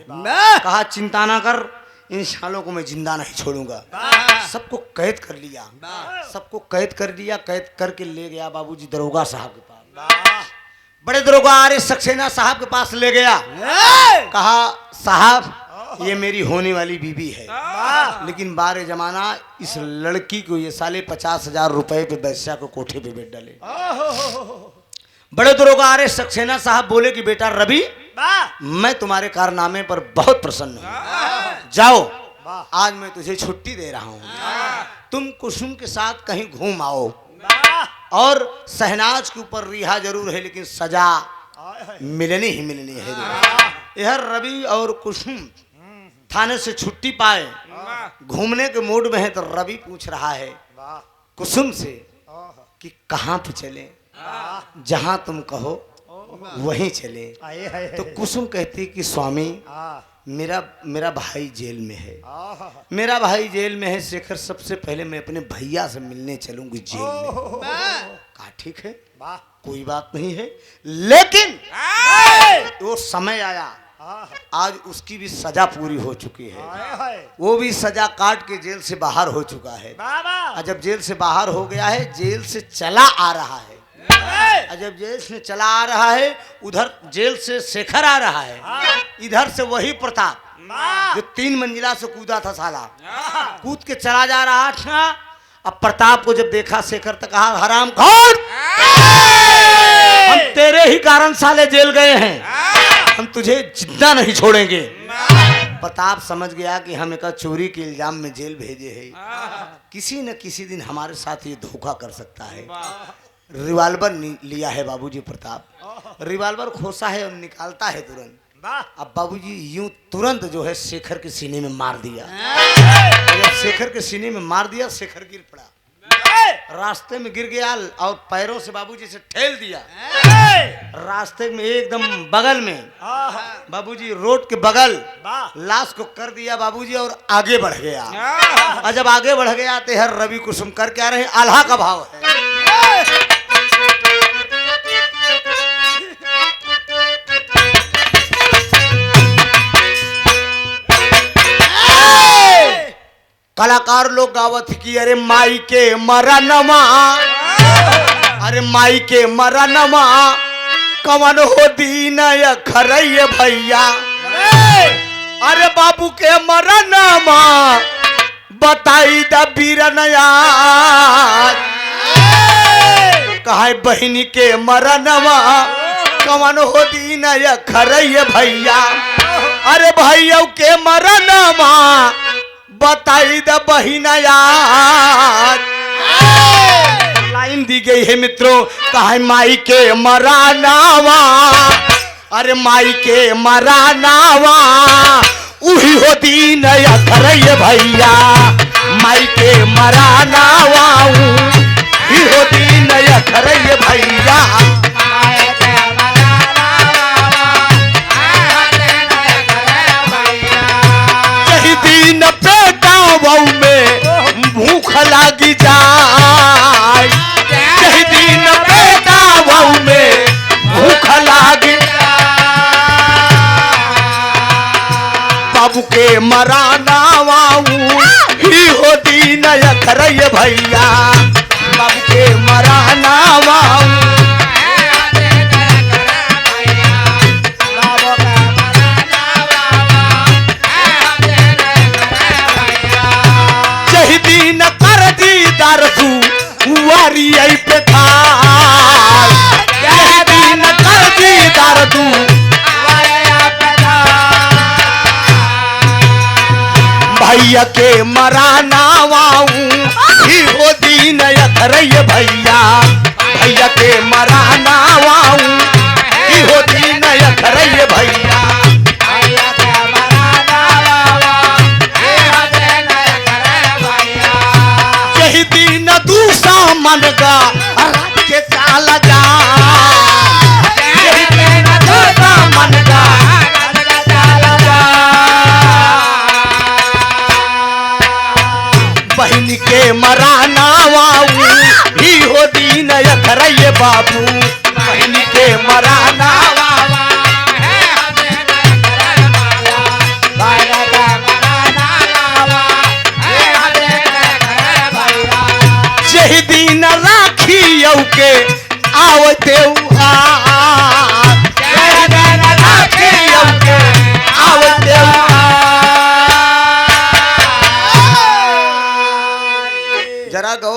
कहा चिंता ना कर, इन सालों को मैं जिंदा नहीं छोड़ूंगा। सबको कैद कर लिया, सबको कैद कर लिया। कैद करके ले गया बाबूजी दरोगा साहब के पास। बड़े दरोगा आरिफ सक्सेना साहब के पास ले गया, कहा साहब ये मेरी होने वाली बीबी है, लेकिन बारे जमाना इस लड़की को ये साले 50,000 रुपए पे बैश्या को कोठे पे बैठ डाले। बड़े दरोगा आरिफ सक्सेना साहब बोले कि बेटा रवि, मैं तुम्हारे कारनामे पर बहुत प्रसन्न हूँ, जाओ आज मैं तुझे छुट्टी दे रहा हूँ, तुम कुसुम के साथ कहीं घूम आओ, और शहनाज के ऊपर रिहा जरूर है लेकिन सजा मिलनी ही मिलनी है। यह रवि और कुसुम थाने से छुट्टी पाए, घूमने के मूड में है, तो रवि पूछ रहा है कुसुम से कि कहाँ पे चले, जहां तुम कहो वहीं चले। तो कुसुम कहती कि स्वामी मेरा भाई जेल में है, मेरा भाई जेल में है शेखर, सबसे पहले मैं अपने भैया से मिलने चलूंगी जेल में। कहा ठीक है कोई बात नहीं है, लेकिन वो समय आया, आज उसकी भी सजा पूरी हो चुकी है, वो भी सजा काट के जेल से बाहर हो चुका है। और जब जेल से बाहर हो गया है, जेल से चला आ रहा है, और जब जेल से चला आ रहा है, उधर जेल से शेखर आ रहा है, इधर से वही प्रताप जो 3 मंजिला से कूदा था साला, कूद के चला जा रहा था। अब प्रताप को जब देखा शेखर तो कहा हरामखोर, हम तेरे ही कारण साले जेल गए हैं, हम तुझे जिंदा नहीं छोड़ेंगे। प्रताप समझ गया कि हम एक चोरी के इल्जाम में जेल भेजे हैं, किसी न किसी दिन हमारे साथ ये धोखा कर सकता है। रिवाल्वर लिया है बाबूजी प्रताप, रिवाल्वर खोसा है और निकालता है तुरंत। अब बाबूजी यूं तुरंत जो है शेखर के सीने में मार दिया, जब शेखर के सीने में मार दिया, शेखर गिर पड़ा, रास्ते में गिर गया और पैरों से बाबूजी से ठेल दिया, रास्ते में एकदम बगल में बाबूजी रोड के बगल लाश को कर दिया बाबूजी, और आगे बढ़ गया। और जब आगे बढ़ गया तो हर रवि कुसुम कर क्या रहे, आल्हा का भाव है। कलाकार लोग गावत की अरे माई के मरनमा, अरे माई के मरनमा कवन हो दीन खरैया भैया, अरे बाबू के मरनमा बताई द बीरनया, कहा बहनी के मरनमा कवन हो दीन खरैया भैया, अरे भैया के मरनमा बताई द बहिनया। लाइन दी गई है मित्रों, कहा माई के मरानावा, अरे माई के मरानावा उही हो दीन खरैया भैया, माई के मरानावा उही हो दीन खरैया भैया। में भूख लागी जाए, कहीं दिन बेटा बहू में भूख लागी, बाबू के मराना वाऊ ही हो दीन खरैया भैया, बाबू के मराना वाऊ वारी आई पे था, दिन कर दीदार तू भैया के मराना वाऊ ही हो दीन खरैया भैया, भैया के मराना वाऊ ही हो दीन खरैया भैया। मन का के चाल जा, मन का बहन के मराना वाऊ ही हो दीन खरैया बाबू, बहन के मराना के आवते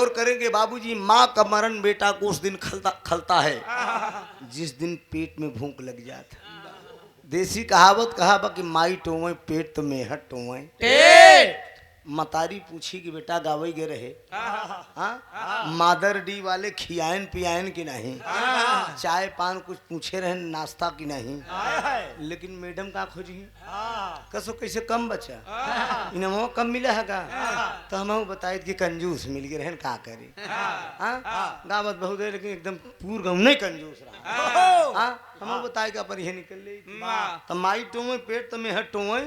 गौर करेंगे बाबूजी, माँ का मरण बेटा को उस दिन खलता है जिस दिन पेट में भूख लग जाता। देसी कहावत कहा कि माई टोवे पेट तो मेहट टोवे। मतारी पूछी कि बेटा गावे गे रहे, हाँ मादर डी वाले खियायन पियायन की नहीं, चाय पान कुछ पूछे रहे नाश्ता की नहीं, लेकिन मैडम का खोजी कसो कैसे कम बचा इन्हें कम मिला है का, तो हम बताए कि कंजूस मिल गए रहन का करे। गावत बहुत है लेकिन एकदम पूर गाँव नहीं कंजूस रहा। हम बताए कि पर यह निकल ले तो माई टोवे पेट तो मेहट टोवे,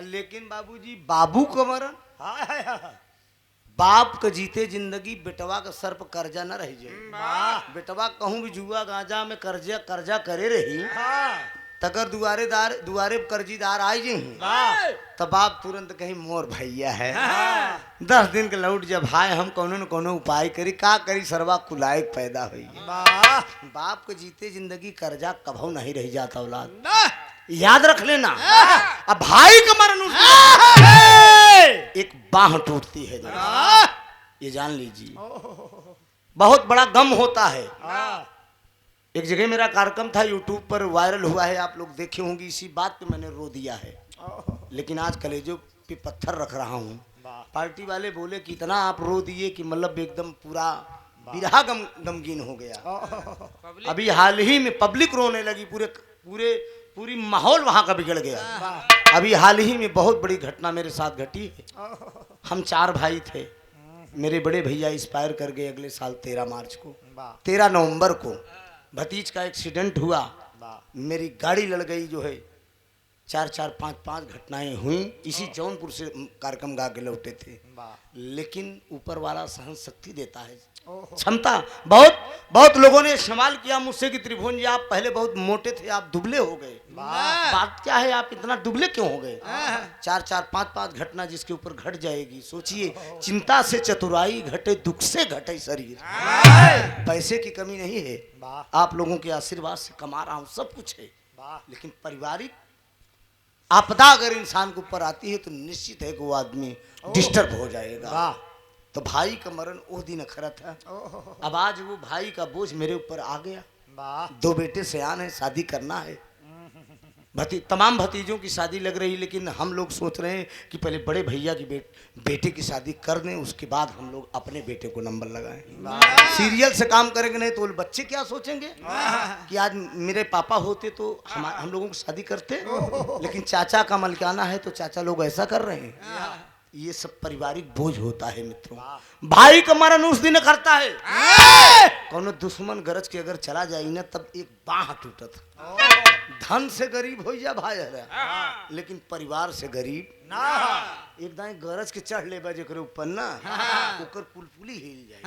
लेकिन बाबूजी बाबू को मरण, बाप का जीते जिंदगी बेटवा का सर पर कर्जा न रह जाए। बेटवा कहूँ भी जुआ गांजा में कर्जा करे रही, तगर दुआरे कर्जीदार आई जी तब बाप तुरंत कहीं मोर भैया है 10 दिन के लौट जब भाई हम कोनो न कोनो उपाय करी का करी सरवा कुलायक पैदा हुई। बाप के जीते जिंदगी कर्जा कभू नहीं रह जाता औलाद, याद रख लेना। अब भाई का मरण एक बाह टूटती है, ये जान लीजिए, बहुत बड़ा गम होता है। एक जगह मेरा कार्यक्रम था यूट्यूब पर वायरल हुआ है, आप लोग देखे होंगे, इसी बात पे मैंने रो दिया है, लेकिन आज कलेजों पे पत्थर रख रहा हूँ। पार्टी वाले बोले कि इतना आप रो दिए कि मतलब एकदम पूरा बिरहा गमगीन हो गया। अभी हाल ही में पब्लिक रोने लगी, पूरी माहौल वहां का बिगड़ गया। अभी हाल ही में बहुत बड़ी घटना मेरे साथ घटी है। हम 4 भाई थे, मेरे बड़े भैया एक्सपायर कर गए अगले साल 13 मार्च को। 13 नवंबर को भतीज का एक्सीडेंट हुआ, मेरी गाड़ी लड़ गई, जो है 4 5 घटनाएं हुई। इसी जौनपुर से कार्यक्रम गा के लौटे थे, लेकिन ऊपर वाला सहन शक्ति देता है, क्षमता। बहुत लोगों ने सवाल किया मुझसे कि त्रिभुवन जी आप पहले बहुत मोटे थे, आप दुबले हो गए, बात क्या है, आप इतना दुबले क्यों हो गए? 4 5 घटना जिसके ऊपर घट जाएगी। सोचिए, चिंता से चतुराई घटे, दुख से घटे शरीर। पैसे की कमी नहीं है, आप लोगों के आशीर्वाद से कमा रहा हूँ, सब कुछ है, लेकिन पारिवारिक आपदा अगर इंसान के ऊपर आती है तो निश्चित है कि वो आदमी डिस्टर्ब हो जाएगा। तो भाई का मरण वो दिन अखरा था। अब आज वो भाई का बोझ मेरे ऊपर आ गया। 2 बेटे सयान है, शादी करना है, तमाम भतीजों की शादी लग रही, लेकिन हम लोग सोच रहे हैं कि पहले बड़े भैया की बेटे की शादी कर दें, उसके बाद हम लोग अपने बेटे को नंबर लगाएं। सीरियल से काम करेंगे नहीं तो बच्चे क्या सोचेंगे कि आज मेरे पापा होते तो हम लोगों की शादी करते, लेकिन चाचा का मलिकाना है तो चाचा लोग ऐसा कर रहे हैं। ये सब पारिवारिक बोझ होता है मित्रों। भाई का मरण उस दिन करता है, कौनो दुश्मन गरज के अगर चला जाए ना तब एक बाह टूटत। धन से गरीब हो जा भाई है, लेकिन परिवार से गरीब एक दाएं गरज के चढ़ ले बजे करे ऊपर ना ओकर पुलपुली हिल जाए।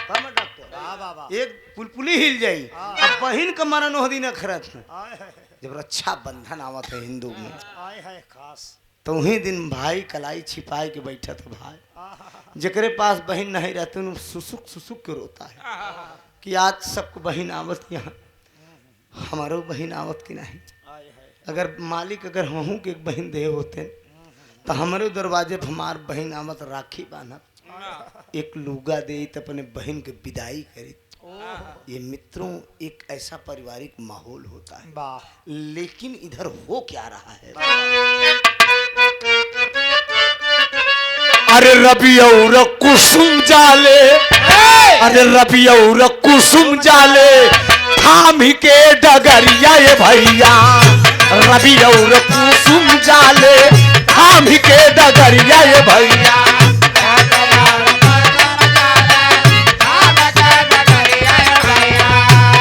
डॉक्टर एक पुलपुली हिल जाई। अब बहन का मरण हो दिन अखरत जब रक्षा बंधन आवत है हिंदू में, खास तो वही दिन भाई कलाई छिपाए के बैठा था। भाई जकरे पास बहन नहीं रहते उन सुसुक सुसुक के रोता है कि आज सबको बहन आवत, यहाँ हमारो बहन आवत की नहीं। अगर मालिक अगर हमहू के एक बहन दे होते तो हमारे दरवाजे पर हमार बहन आवत राखी बांधत, एक लूगा दे तो अपने बहन के विदाई करी। ये मित्रों एक ऐसा पारिवारिक माहौल होता है। लेकिन इधर हो क्या रहा है? अरे रबी और कुसुम जाले, अरे रबी और कुसुम जाले थाम के डगरिया ये भैया, रबी और कुसुम जाले थाम के डगरिया ये भैया।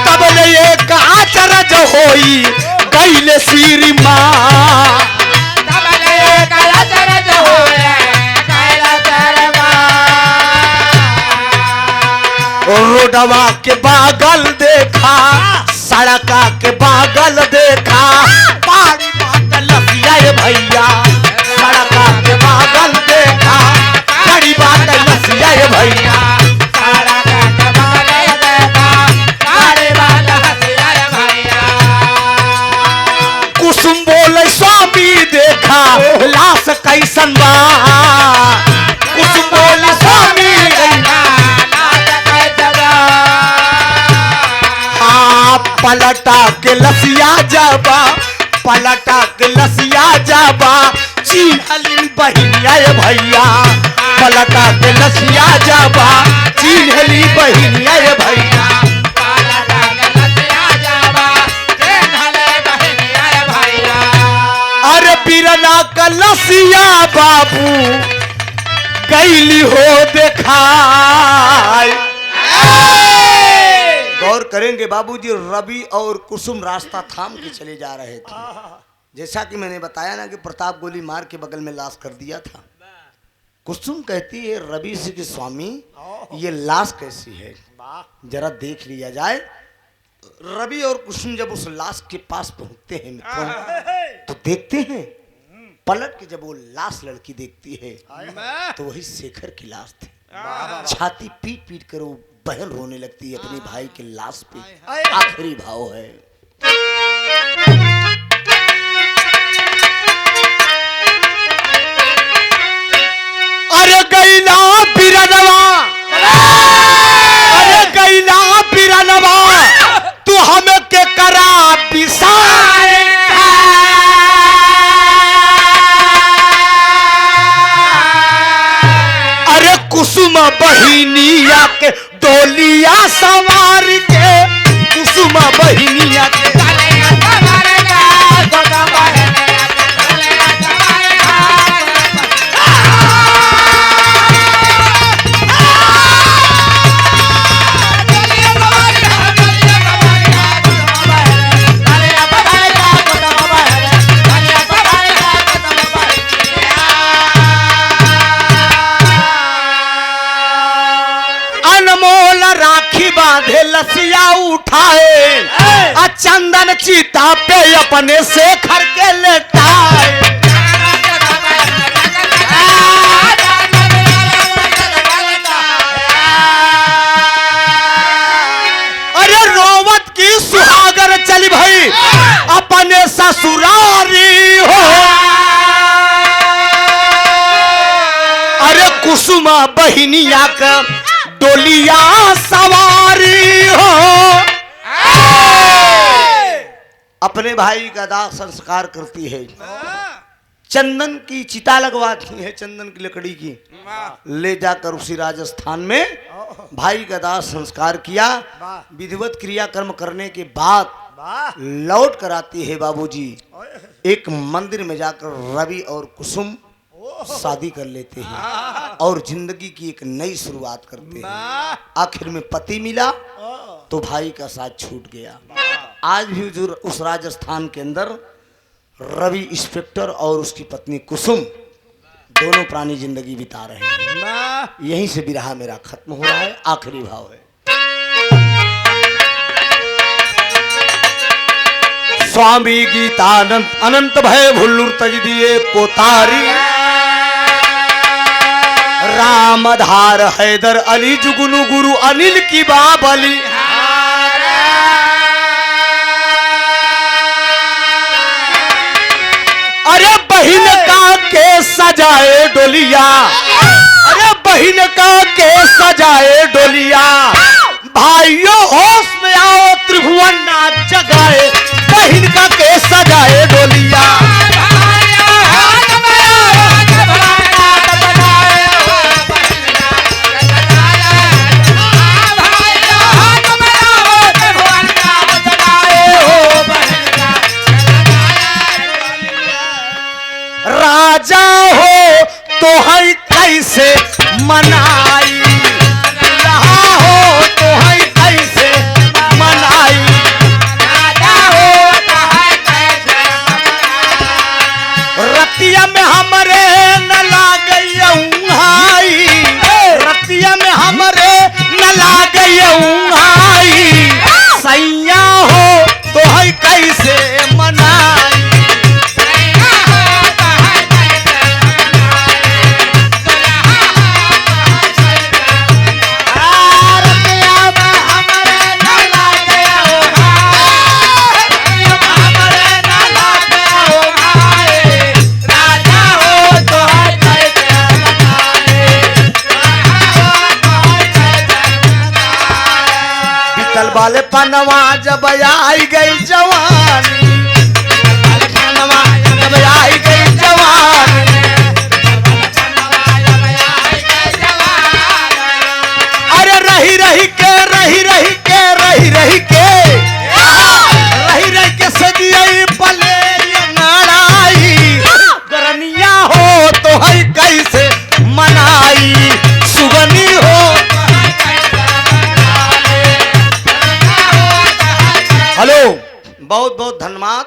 तब ये काचरज होई गईले श्री माँ, रोडवा के बागल देखा, सड़का के बागल देखा, पानी बात लसिया ये भैया, सड़का के बागल देखा, बड़ी बात लसिया ये भैया। कुसुम बोले स्वामी देखा लाश कैसन बा, कुसुम बोले स्वामी पलटा के लसिया जाबा, पलटा के लसिया जाबा, चिन्हली बहिनिया ये भैया, पलटा के लसिया जाबा, चिन्हली बहिनिया ये भैया। अरे बिरना का लसिया बाबू गईली हो देखाई। गौर करेंगे बाबूजी, रवि और कुसुम रास्ता थाम के चले जा रहे थे। जैसा कि मैंने बताया ना कि प्रताप गोली मार के बगल में लाश कर दिया था। कुसुम कहती है रवि से कि स्वामी ये लाश कैसी है, जरा देख लिया जाए। रवि और कुसुम जब उस लाश के पास पहुंचते हैं मित्रों, तो देखते हैं पलट के जब वो लाश लड़की देखती है तो वही शेखर की लाश थी। छाती पीट पीट कर वो बहन रोने लगती है अपने भाई के लाश पे। आखिरी भाव है, अरे गैला बिरनवा, अरे गैला बिरनवा, तू हमें के करा बिसार। अरे कुसुम बहिनिया के डोलिया सवार के, कुसुम बहिनिया के बांधे लसिया उठाए, चंदन चीता पे अपने शेखर के लेटाए। अरे रोवत की सुहागर चली भाई अपने ससुरारी हो। अरे कुसुमा बहिनिया का डोलिया सवारी हो। अपने भाई का दाह संस्कार करती है, चंदन की चिता लगवाती है, चंदन की लकड़ी की, ले जाकर उसी राजस्थान में भाई का दाह संस्कार किया। विधिवत क्रियाकर्म करने के बाद लौट कर आती है बाबूजी। एक मंदिर में जाकर रवि और कुसुम शादी कर लेते हैं और जिंदगी की एक नई शुरुआत करते हैं। आखिर में पति मिला तो भाई का साथ छूट गया। आज भी उस राजस्थान के अंदर रवि इंस्पेक्टर और उसकी पत्नी कुसुम दोनों प्राणी जिंदगी बिता रहे हैं। यहीं से विरह मेरा खत्म हो रहा है। आखिरी भाव है, स्वामी गीतानंद अनंत भय भुल्लुर तज दिए पोतारी, रामधार हैदर अली जुगनू गुरु अनिल की बाबली। अरे बहिन का के सजाए डोलिया, अरे बहिन का के सजाए डोलिया, भाइयों होश में आओ त्रिभुवन नाच जगाए, बहिन का के सजाए डोलिया। राजा हो तो है कैसे मनाई, रहा हो तो है कैसे मनाई, राजा हो तो है कैसे मनाई। रतिया में हमरे न लागई हाई, रतिया में हमरे न लागई हाई, सैया हो तो है कैसे मनाई। बाले पनवा जब आई गई जवानी, पनवा जब आई गई जवानी। अरे रही रही के रही रही के रही रही के रही रही के सदियई पले नाराई, गरनिया हो तो है कैसे मनाई, सुगनी हो। हेलो, बहुत बहुत धन्यवाद।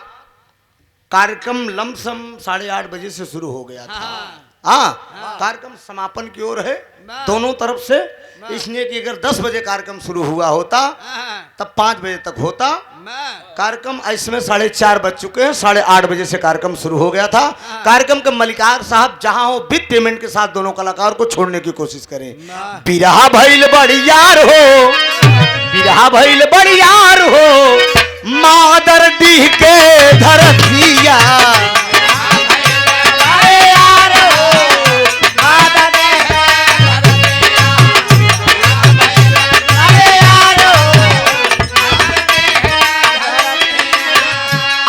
कार्यक्रम लमसम 8:30 बजे से शुरू हो गया था। हाँ, कार्यक्रम समापन की ओर है दोनों तरफ से, इसलिए कि अगर 10 बजे कार्यक्रम शुरू हुआ होता तब 5 बजे तक होता। कार्यक्रम इसमें 4:30 बज चुके हैं, 8:30 बजे से कार्यक्रम शुरू हो गया था। कार्यक्रम के मलिकार साहब जहां हो विद पेमेंट के साथ दोनों कलाकार को छोड़ने की कोशिश करें। बिरहा भइल बड़ियार हो, बिरहा भइल बड़ियार हो, मादर डीह के धरतिया।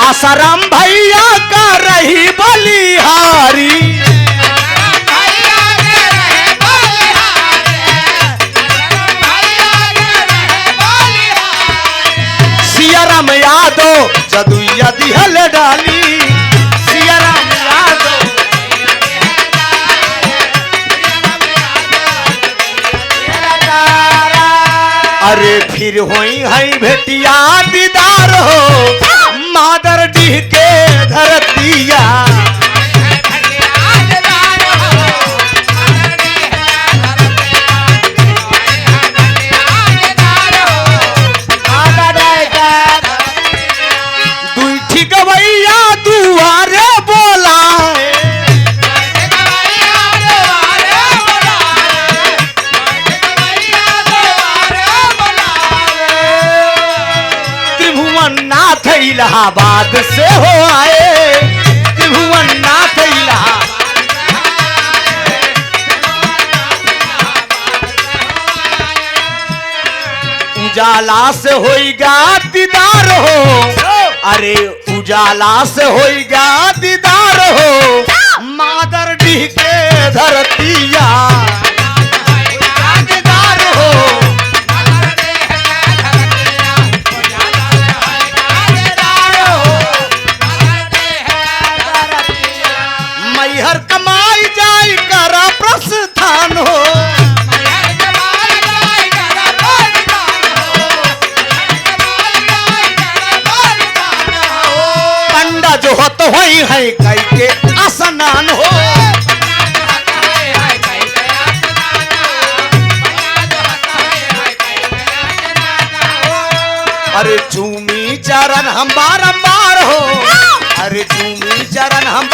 आसाराम भैया का रही बलिहारी, सियाराम यादव जदुइया दिहल डाली, सियाराम यादव। अरे फिर होई है भेटिया दीदार हो, मादर डीह के धरतिया। दुई गवैया दुआरे बोला, त्रिभुवन नाथ इलाहाबाद से हो आए, त्रिभुवन नाथ इलाहाबाद। उजाला से होइगा दीदार हो, अरे उजाला से होइगा दीदार हो, मादर डीह के धरतिया। दीदार हो, मैहर कमाई जाई करा प्रस्थान हो, पंडा जो हो तो होई है कई के स्नान हो। अरे चूमी चरण हम बारंबार हो, अरे चूमी चरण हम